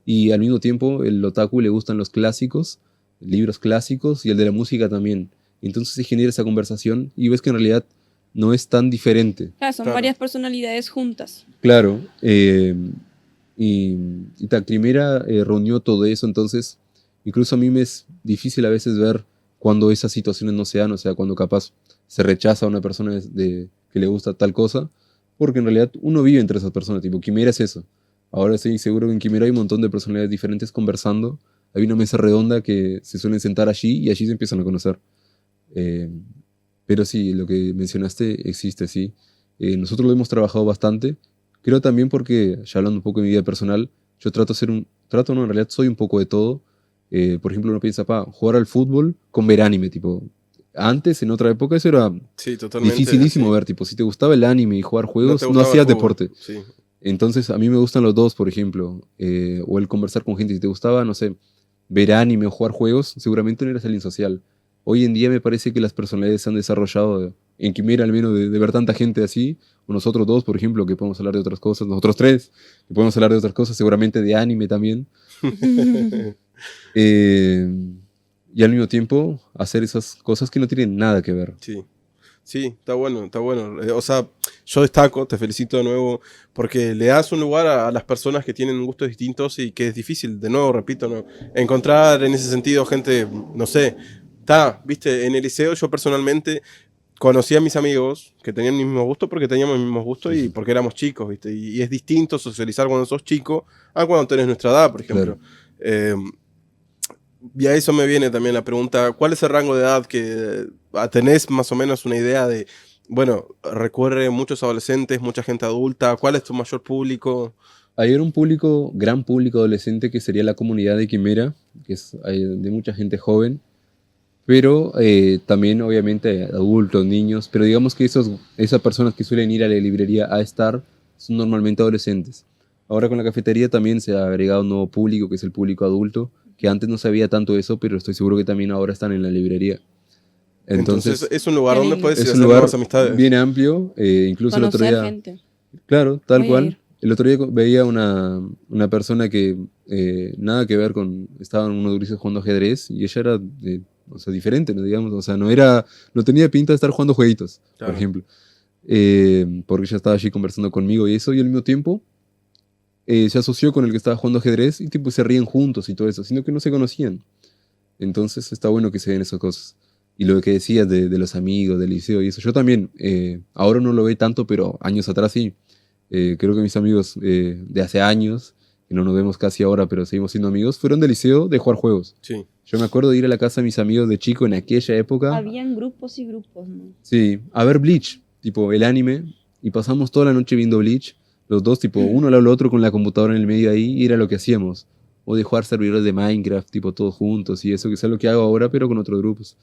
y al mismo tiempo el otaku le gustan los clásicos, libros clásicos, y el de la música también. Entonces se genera esa conversación y ves que en realidad no es tan diferente. Claro, son varias personalidades juntas. Claro, y Quimera reunió todo eso, entonces incluso a mí me es difícil a veces ver cuando esas situaciones no se dan, o sea, cuando capaz se rechaza a una persona que le gusta tal cosa, porque en realidad uno vive entre esas personas, tipo, Quimera es eso. Ahora estoy seguro que en Quimera hay un montón de personalidades diferentes conversando, hay una mesa redonda que se suelen sentar allí y allí se empiezan a conocer. Pero sí, lo que mencionaste existe, sí. Nosotros lo hemos trabajado bastante, creo también porque, ya hablando un poco de mi vida personal, yo no, en realidad soy un poco de todo. Por ejemplo, uno piensa, jugar al fútbol con ver anime, tipo, antes, en otra época, eso era dificilísimo ver, tipo, si te gustaba el anime y jugar juegos, no hacías deporte. Sí. Entonces, a mí me gustan los dos, por ejemplo, o el conversar con gente. Si te gustaba, no sé, ver anime o jugar juegos, seguramente no eras alguien social. Hoy en día me parece que las personalidades se han desarrollado, en Quimera al menos, de ver tanta gente así, o nosotros dos, por ejemplo, que podemos hablar de otras cosas, nosotros tres, que podemos hablar de otras cosas, seguramente de anime también. Y al mismo tiempo hacer esas cosas que no tienen nada que ver. Sí, está bueno, está bueno. O sea, yo destaco, te felicito de nuevo, porque le das un lugar a las personas que tienen gustos distintos y que es difícil, de nuevo, repito, ¿no? Encontrar en ese sentido gente, no sé, viste, en el liceo yo personalmente conocí a mis amigos que tenían el mismo gusto porque teníamos el mismo gusto y porque éramos chicos, ¿viste? Y es distinto socializar cuando sos chico a cuando tenés nuestra edad, por ejemplo. Y a eso me viene también la pregunta, ¿cuál es el rango de edad que tenés más o menos una idea de, bueno, recorre muchos adolescentes, mucha gente adulta, ¿cuál es tu mayor público? Hay un público, gran público adolescente que sería la comunidad de Quimera, que es de mucha gente joven, pero también obviamente adultos, niños, pero digamos que esas personas que suelen ir a la librería a estar son normalmente adolescentes. Ahora con la cafetería también se ha agregado un nuevo público, que es el público adulto, que antes no sabía tanto eso, pero estoy seguro que también ahora están en la librería. Entonces es un lugar donde puedes ir a es un hacer lugar nuevas amistades. bien amplio, incluso el otro Conocer día... gente. Claro, tal Voy a cual. ir. El otro día veía una persona que nada que ver con... Estaban unos gurises jugando ajedrez y ella era, o sea, diferente, ¿no? Digamos, o sea, no tenía pinta de estar jugando jueguitos, Claro. por ejemplo. Porque ella estaba allí conversando conmigo y eso, y al mismo tiempo se asoció con el que estaba jugando ajedrez y tipo se ríen juntos y todo eso, sino que no se conocían. Entonces está bueno que se den esas cosas. Y lo que decías de los amigos, del liceo y eso, yo también, ahora no lo veo tanto, pero años atrás sí. Creo que mis amigos de hace años, que no nos vemos casi ahora, pero seguimos siendo amigos, fueron del liceo de jugar juegos. Sí. Yo me acuerdo de ir a la casa de mis amigos de chico en aquella época. Habían grupos y grupos, ¿no? Sí, a ver Bleach, tipo el anime, y pasamos toda la noche viendo Bleach, los dos, tipo uno al lado del otro con la computadora en el medio ahí, y era lo que hacíamos. O de jugar servidores de Minecraft, tipo todos juntos, y eso que es lo que hago ahora, pero con otros grupos.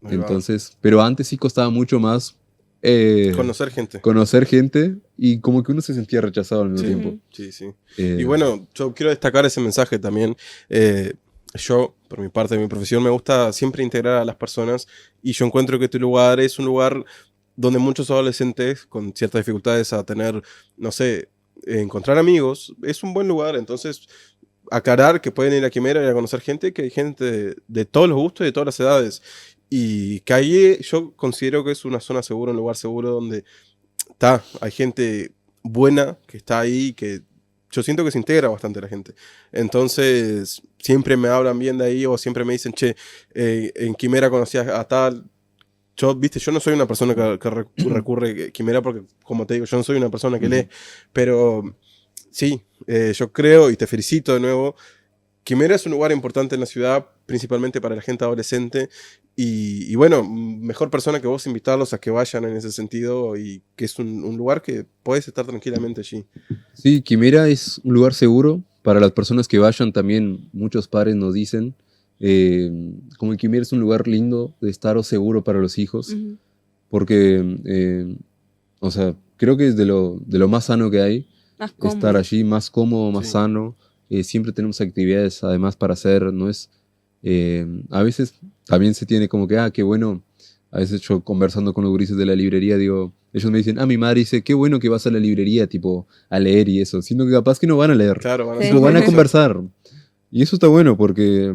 Ahí va. Entonces, pero antes sí costaba mucho más Conocer gente. y como que uno se sentía rechazado al mismo Sí. tiempo. Sí, sí. Eh, Y bueno, yo quiero destacar ese mensaje también. Yo, por mi parte de mi profesión, me gusta siempre integrar a las personas y yo encuentro que este lugar es un lugar donde muchos adolescentes con ciertas dificultades a tener, no sé, encontrar amigos, es un buen lugar. Entonces, aclarar que pueden ir a Quimera y a conocer gente, que hay gente de todos los gustos y de todas las edades. Y que ahí yo considero que es una zona segura, un lugar seguro donde hay gente buena que está ahí, que yo siento que se integra bastante la gente. Entonces, siempre me hablan bien de ahí o siempre me dicen, che, en Quimera conocías a tal. Yo, viste, yo no soy una persona que recurre a Quimera porque, como te digo, yo no soy una persona que lee, pero sí, yo creo y te felicito de nuevo. Quimera es un lugar importante en la ciudad, principalmente para la gente adolescente. Y bueno, mejor persona que vos invitarlos a que vayan en ese sentido y que es un lugar que podés estar tranquilamente allí. Sí, Quimera es un lugar seguro para las personas que vayan. También muchos padres nos dicen, como que Quimera es un lugar lindo de estar o seguro para los hijos, Ujú. porque, o sea, creo que es de lo más sano que hay, Más cómodo. estar allí, más cómodo, más Sí. sano. Siempre tenemos actividades además para hacer, no es... a veces también se tiene como que, qué bueno. A veces yo conversando con los gurises de la librería, digo, ellos me dicen, mi madre dice, qué bueno que vas a la librería, tipo, a leer y eso, sino que capaz que no van a leer, Claro, van a Sí. hacer tipo, van a otra cosa. conversar. Y eso está bueno porque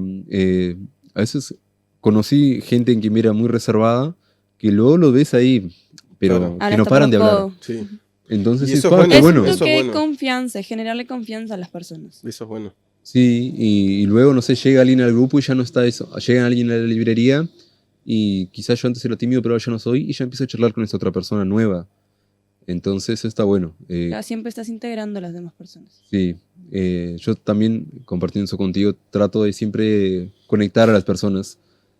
a veces conocí gente en Quimera muy reservada, que luego lo ves ahí, pero Claro. que Ahora no está paran de por hablar. todo. Sí, Entonces Y sí, eso es qué bueno, Es bueno. un eso es toque de bueno. confianza, generarle confianza a las personas. eso es bueno. Sí, y luego, no sé, llega alguien al grupo y ya no está eso. Llega alguien a la librería y quizás yo antes era tímido, pero ahora ya no soy, y ya empiezo a charlar con esta otra persona nueva. Entonces está bueno. Ya siempre estás integrando a las demás personas. Sí, yo también, compartiendo eso contigo, trato de siempre conectar a las personas.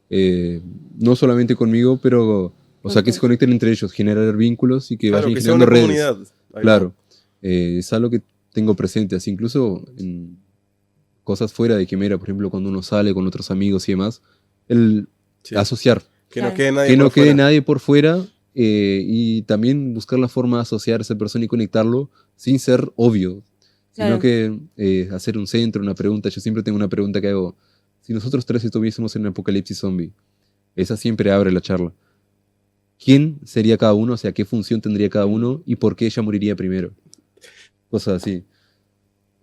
No solamente conmigo, pero, o sea, que se conecten entre ellos, generar vínculos y que Claro, vayan que sea generando una redes. comunidad. Ahí Claro, es algo que tengo presente, así incluso en cosas fuera de Quimera, por ejemplo, cuando uno sale con otros amigos y demás, el Sí. asociar, Que no Claro. quede nadie que no por quede fuera. nadie por fuera y también buscar la forma de asociar a esa persona y conectarlo sin ser obvio, sino Claro. que hacer un centro, una pregunta. Yo siempre tengo una pregunta que hago, si nosotros tres estuviésemos en un apocalipsis zombie, esa siempre abre la charla. ¿Quién sería cada uno? O sea, ¿qué función tendría cada uno? ¿Y por qué ella moriría primero? Cosas así.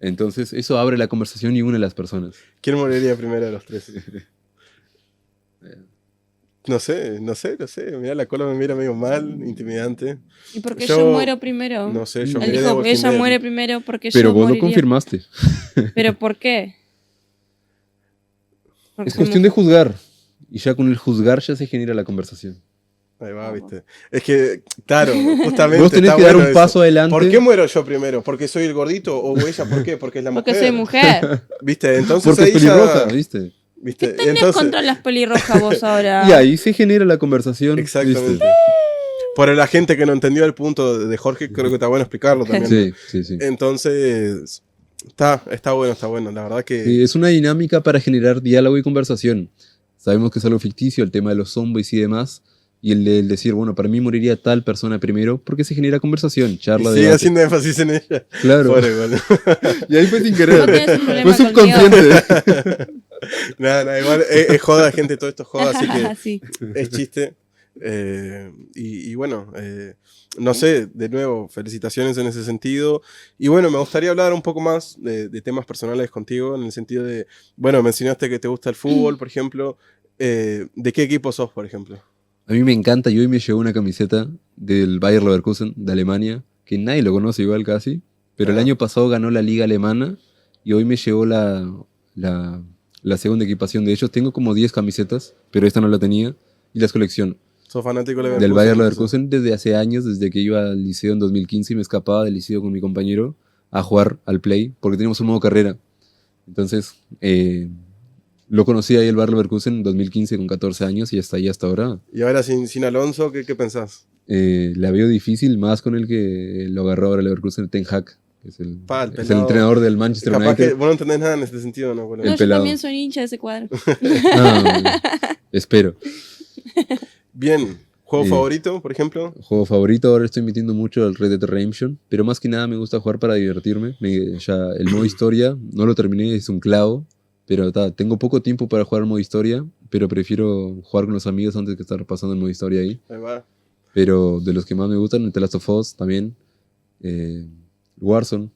Entonces, eso abre la conversación y une a las personas. ¿Quién moriría primero de los tres? No sé. Mira, la cola me mira medio mal, intimidante. ¿Y por qué Yo- yo muero primero? No sé, yo Él Él miré de dijo, Walking ella Dead. muere primero porque Pero yo vos lo moriría. confirmaste. ¿Pero por qué? Porque Es cuestión de juzgar. Y ya con el juzgar ya se genera la conversación. Ahí va, Vamos. viste. Es que, claro, justamente. Vos tenés está que dar bueno un eso. paso adelante. ¿Por qué muero yo primero? ¿Porque soy el gordito? ¿O ella por qué? Porque es la mujer. Porque soy mujer. ¿Viste? Entonces Porque es ahí pelirroja, ya. ¿viste? ¿Viste? ¿Qué tenés Entonces, contra las pelirrojas vos ahora? Y ahí se genera la conversación. exactamente. ¿viste? Para la gente que no entendió el punto de Jorge, creo que está bueno explicarlo también. Sí, sí, sí. Entonces, está bueno. La verdad que. Sí, es una dinámica para generar diálogo y conversación. Sabemos que es algo ficticio, el tema de los zombies y demás. Y el decir, bueno, para mí moriría tal persona primero, porque se genera conversación, Y charla, sigue debate. haciendo énfasis en ella. Claro. Pobre, igual. Y ahí fue sin Vos querer. tenés un problema Fue conmigo. subconsciente. Nada, igual. Es joda, gente, todo esto es joda, así que Sí. es chiste. Y bueno, no sé, de nuevo, felicitaciones en ese sentido. Y bueno, me gustaría hablar un poco más de temas personales contigo, en el sentido de, bueno, mencionaste que te gusta el fútbol, por ejemplo. ¿De qué equipo sos, por ejemplo? A mí me encanta, yo hoy me llevo una camiseta del Bayer Leverkusen de Alemania, que nadie lo conoce igual casi, pero el Ah. año pasado ganó la liga alemana y hoy me llevó la segunda equipación de ellos. Tengo como 10 camisetas, pero esta no la tenía y las colecciono. ¿Sos fanático de Del Bayer entonces? Leverkusen desde hace años, desde que iba al liceo en 2015 y me escapaba del liceo con mi compañero a jugar al Play, porque teníamos un modo carrera. Entonces, lo conocí ahí el Bayer Leverkusen en 2015 con 14 años y hasta ahí hasta ahora. Y ahora sin Alonso, ¿qué pensás? La veo difícil, más con el que lo agarró ahora el Leverkusen, Ten Hag, que es el pelado. entrenador del Manchester Capaz United. que vos no entendés nada en este sentido, ¿no? El No, yo pelado. también soy hincha de ese cuadro. Ah, espero. Bien, ¿juego Sí. favorito, por ejemplo? Juego favorito, ahora estoy metiendo mucho al Red Dead Redemption, pero más que nada me gusta jugar para divertirme. El modo historia, no lo terminé, es un clavo, pero tengo poco tiempo para jugar modo historia, pero prefiero jugar con los amigos antes que estar pasando el modo historia ahí. Ahí va. Pero de los que más me gustan, el The Last of Us también, Warzone,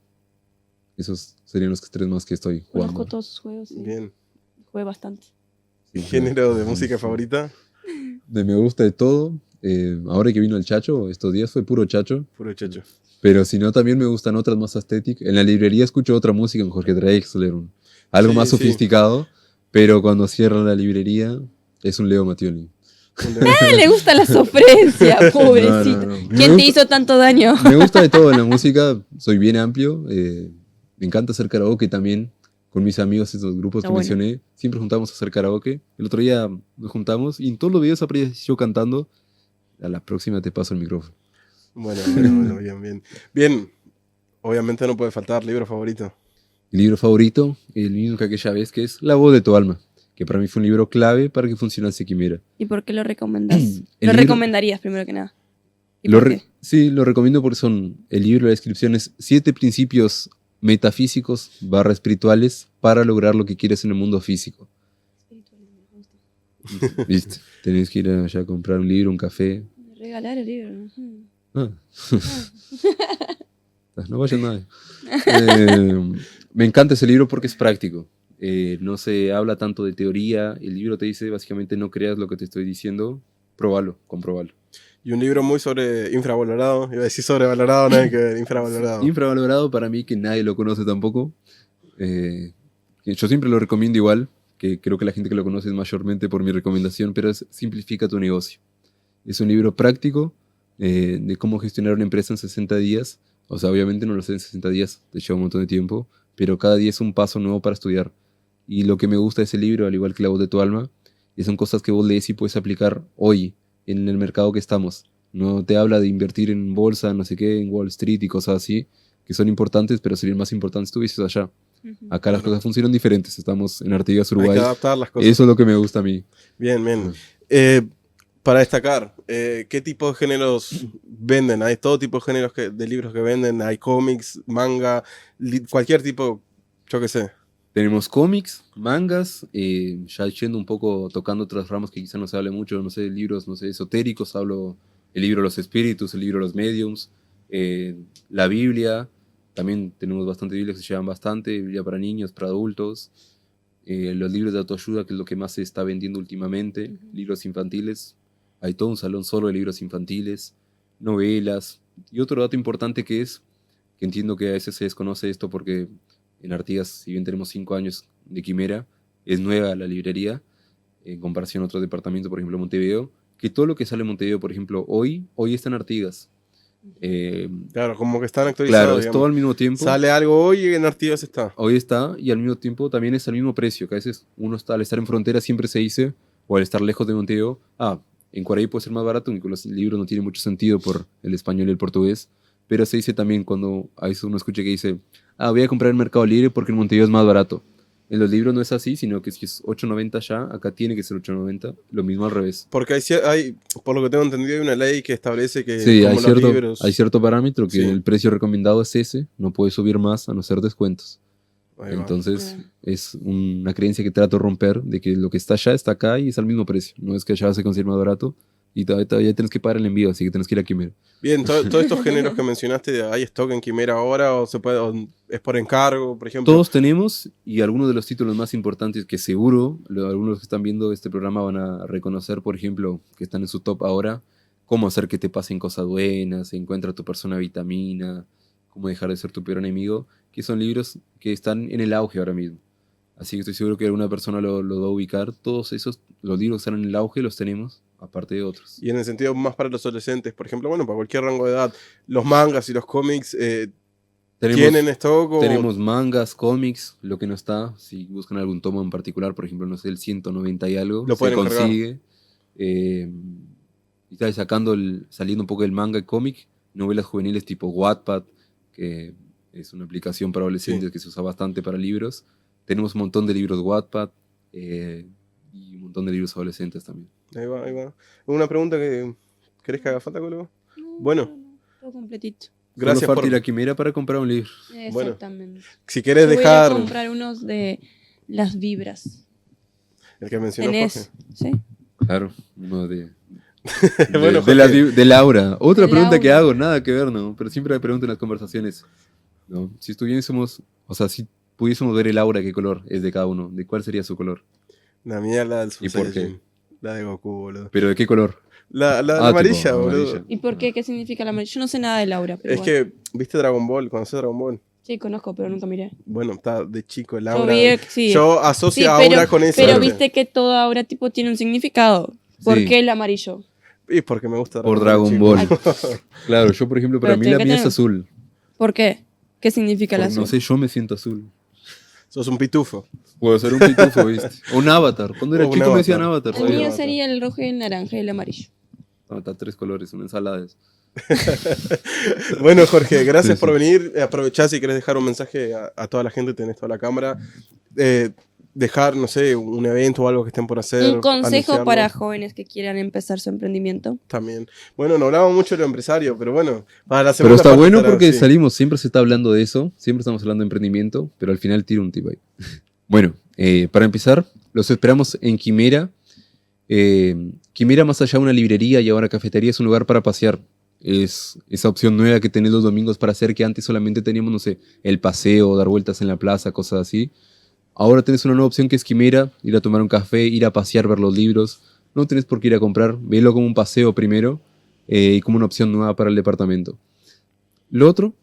esos serían los tres más que estoy jugando. Conozco todos sus juegos. Sí. Bien. Jugué bastante. Sí, ¿Género de sí, música sí. favorita? Me gusta de todo. Ahora que vino el Chacho, estos días fue puro Chacho. Puro chacho. Pero si no, también me gustan otras más estéticas. En la librería escucho otra música, en Jorge Drexler, algo Sí, más sí. sofisticado. Pero cuando cierran la librería, es un Leo Mattioli. Le gusta la sofrencia, pobrecito. No, no, no. ¿Quién te hizo tanto daño? Me gusta de todo en la música, soy bien amplio. Me encanta hacer karaoke también. Con mis amigos, esos grupos Está que bueno. mencioné, siempre juntamos a hacer karaoke. El otro día nos juntamos y en todos los videos aparecí yo cantando. A la próxima te paso el micrófono. Bueno, bien. Bien, obviamente no puede faltar libro favorito. Mi libro favorito, el mismo que aquella vez, que es La voz de tu alma, que para mí fue un libro clave para que funcionase Quimera. ¿Y por qué lo recomendás? El Lo libro- recomendarías primero que nada. ¿Y por qué? Sí, lo recomiendo porque el libro, la descripción es 7 principios metafísicos / espirituales para lograr lo que quieres en el mundo físico. ¿Viste? Tenés que ir allá a comprar un libro, un café. Regalar el libro. Ujú. Ah. No vaya nadie. Me encanta ese libro porque es práctico. No se habla tanto de teoría. El libro te dice básicamente no creas lo que te estoy diciendo, comprobalo. Y un libro muy infravalorado. Iba a decir sobrevalorado, nada que ver, infravalorado. Infravalorado para mí, que nadie lo conoce tampoco. Que yo siempre lo recomiendo igual, que creo que la gente que lo conoce es mayormente por mi recomendación, pero es Simplifica tu negocio. Es un libro práctico de cómo gestionar una empresa en 60 días. O sea, obviamente no lo sé en 60 días, te lleva un montón de tiempo, pero cada día es un paso nuevo para estudiar. Y lo que me gusta de ese libro, al igual que La voz de tu alma, son cosas que vos lees y puedes aplicar hoy en el mercado que estamos. No te habla de invertir en bolsa, no sé qué, en Wall Street y cosas así, que son importantes, pero serían más importantes tú dices allá. Ujú. Acá las cosas funcionan diferentes. Estamos en Artigas, Hay que Uruguay. adaptar las cosas. Eso es lo que me gusta a mí. Bien. Para destacar, ¿qué tipo de géneros venden? Hay todo tipo de géneros de libros que venden. Hay cómics, manga, cualquier tipo, yo qué sé. Tenemos cómics, mangas, ya yendo un poco tocando otras ramas que quizá no se hable mucho, no sé, libros, no sé, esotéricos, hablo el libro de los espíritus, el libro de los mediums, la Biblia, también tenemos bastante Biblias que se llevan bastante, Biblia para niños, para adultos, los libros de autoayuda, que es lo que más se está vendiendo últimamente, libros infantiles, hay todo un salón solo de libros infantiles, novelas, y otro dato importante que entiendo que a veces se desconoce esto porque en Artigas, si bien tenemos 5 años de Quimera, es nueva la librería en comparación a otros departamentos, por ejemplo Montevideo, que todo lo que sale en Montevideo, por ejemplo, hoy está en Artigas. Claro, como que están actualizados, Claro, es digamos. todo al mismo tiempo. Sale algo hoy y en Artigas está. Hoy está, y al mismo tiempo también es al mismo precio, que a veces uno está, al estar en frontera siempre se dice, o al estar lejos de Montevideo, en Cuaraí puede ser más barato, aunque los libros no tienen mucho sentido por el español y el portugués, pero se dice también cuando a veces uno escucha que dice, voy a comprar en Mercado Libre porque en Montevideo es más barato. En los libros no es así, sino que si es 8.90 ya, acá tiene que ser 8.90, lo mismo al revés. Porque hay, por lo que tengo entendido, hay una ley que establece que Sí, como los libros... hay cierto parámetro que Sí. el precio recomendado es ese, no puede subir más a no ser descuentos. Ahí va. Entonces, Ya. es una creencia que trato de romper, de que lo que está allá está acá y es al mismo precio. No es que allá se consiga más barato y todavía tienes que pagar el envío, así que tienes que ir a Quimera. Bien, todos estos géneros que mencionaste, ¿hay stock en Quimera ahora o se puede, o es por encargo, por ejemplo? Todos tenemos, y algunos de los títulos más importantes que seguro algunos que están viendo este programa van a reconocer, por ejemplo, que están en su top ahora, cómo hacer que te pasen cosas buenas, encuentra tu persona vitamina, cómo dejar de ser tu peor enemigo, que son libros que están en el auge ahora mismo. Así que estoy seguro que alguna persona lo va a ubicar. Todos esos, los libros que están en el auge los tenemos, aparte de otros. Y en el sentido más para los adolescentes, por ejemplo, bueno, para cualquier rango de edad, los mangas y los cómics tienen stock o... Tenemos mangas, cómics, lo que no está. Si buscan algún tomo en particular, por ejemplo, no sé, el 190 y algo, Lo se pueden encargar. consigue. Y está saliendo un poco del manga y cómic, novelas juveniles tipo Wattpad, que es una aplicación para adolescentes Sí. que se usa bastante para libros. Tenemos un montón de libros Wattpad y un montón de libros adolescentes también. Ahí va, ahí va. Una pregunta que... ¿Querés que haga falta, Colo? Bueno. Todo completito. Gracias Solo falta por... ir a Quimera para comprar un libro. Bueno. Exactamente. Si querés Yo voy a dejar... comprar unos de las vibras. El que mencionó ¿Tenés? Jorge. ¿Sí? Claro, uno de Bueno, de Laura. Otra De pregunta que Laura. hago, nada que ver, ¿no? Pero siempre me pregunto en las conversaciones, ¿no? Si estuviésemos, o sea, si pudiésemos ver el aura, ¿qué color es de cada uno? ¿De cuál sería su color? La mía, la del ¿Y por qué? Saiyajin. La de Goku, boludo. ¿Pero de qué color? La tipo, amarilla, boludo. amarilla. ¿Y por qué? ¿Qué significa la amarilla? Yo no sé nada de Laura, pero Es bueno. que, ¿viste Dragon Ball? ¿Conoces Dragon Ball? Sí, conozco, pero nunca miré. Bueno, está de chico el Yo aura. vi, sí. Yo asocio Sí, a pero, aura con eso. pero ¿viste? viste que todo ahora tipo tiene un significado. ¿Por Sí. qué el amarillo? Y porque me gusta Por Dragon Dragon Ball. Ball. chico. Claro, yo por ejemplo, para Pero mí tiene la que mía es tener- azul. ¿Por qué? ¿Qué significa el azul? No sé, yo me siento azul. Sos un pitufo. Puedo ser un pitufo, ¿viste? O un avatar. Cuando era O un chico me decían avatar. avatar. El mío Avatar. sería el rojo y el naranja y el amarillo. Está 3 colores, una ensalada. Bueno, Jorge, gracias Sí, por sí. venir. Aprovechá si querés dejar un mensaje a toda la gente, tenés toda la cámara. Dejar, no sé, un evento o algo que estén por hacer. Un consejo anunciarlo. para jóvenes que quieran empezar su emprendimiento. También. Bueno, no hablamos mucho de lo empresario, pero bueno, para la Pero segunda está parte bueno estará porque así. salimos, siempre se está hablando de eso, siempre estamos hablando de emprendimiento, pero al final tiro un tip ahí. Bueno, para empezar, los esperamos en Quimera. Quimera, más allá de una librería y ahora cafetería, es un lugar para pasear. Es esa opción nueva que tenés los domingos para hacer, que antes solamente teníamos, no sé, el paseo, dar vueltas en la plaza, cosas así. Ahora tenés una nueva opción que es Quimera, ir a tomar un café, ir a pasear, ver los libros. No tenés por qué ir a comprar, velo como un paseo primero y como una opción nueva para el departamento. Lo otro,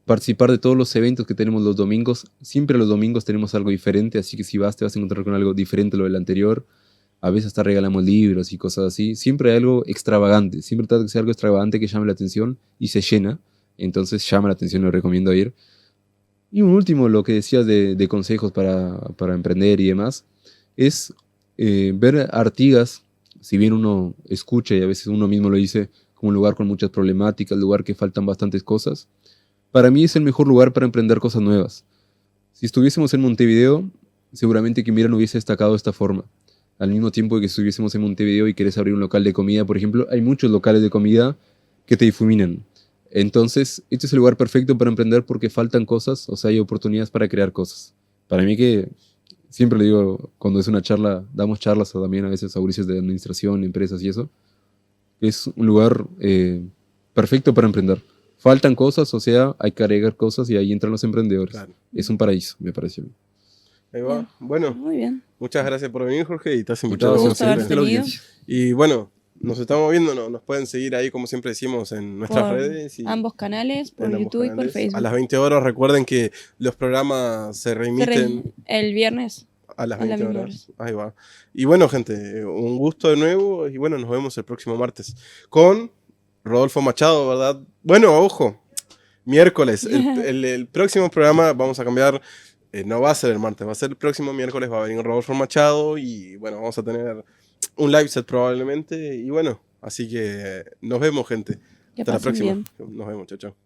participar de todos los eventos que tenemos los domingos. Siempre los domingos tenemos algo diferente, así que si vas te vas a encontrar con algo diferente a lo del anterior. A veces hasta regalamos libros y cosas así. Siempre hay algo extravagante, siempre trata de ser algo extravagante que llame la atención y se llena. Entonces llama la atención, lo recomiendo ir. Y un último, lo que decías de consejos para emprender y demás, es ver Artigas, si bien uno escucha y a veces uno mismo lo dice, como un lugar con muchas problemáticas, lugar que faltan bastantes cosas. Para mí es el mejor lugar para emprender cosas nuevas. Si estuviésemos en Montevideo, seguramente Quimera no hubiese destacado de esta forma. Al mismo tiempo que estuviésemos en Montevideo y querés abrir un local de comida, por ejemplo, hay muchos locales de comida que te difuminan. Entonces, este es el lugar perfecto para emprender porque faltan cosas, o sea, hay oportunidades para crear cosas. Para mí que, siempre le digo, cuando es una charla, damos charlas también a veces a gurises de administración, empresas y eso, es un lugar perfecto para emprender. Faltan cosas, o sea, hay que agregar cosas y ahí entran los emprendedores. Claro. Es un paraíso, me parece a mí. Ahí va. Bueno, Muy bien. muchas gracias por venir, Jorge, y estás Muchas invitado. gracias gusto a haber ustedes, a la venido. audiencia. Y bueno, nos estamos viendo, nos pueden seguir ahí, como siempre decimos, en nuestras Por redes. Y ambos canales, por en ambos YouTube y por canales. Facebook. A las 20 horas recuerden que los programas se Se remiten el viernes. A las A la 20 misma horas. Ahí va. Y bueno, gente, un gusto de nuevo. Y bueno, nos vemos el próximo martes con Rodolfo Machado, ¿verdad? Bueno, ojo, miércoles. El próximo programa vamos a cambiar. No va a ser el martes, va a ser el próximo miércoles. Va a venir Rodolfo Machado. Y bueno, vamos a tener un live set probablemente. Y bueno, así que nos vemos, gente. Que Hasta la pasen próxima. bien. Nos vemos, chao, chao.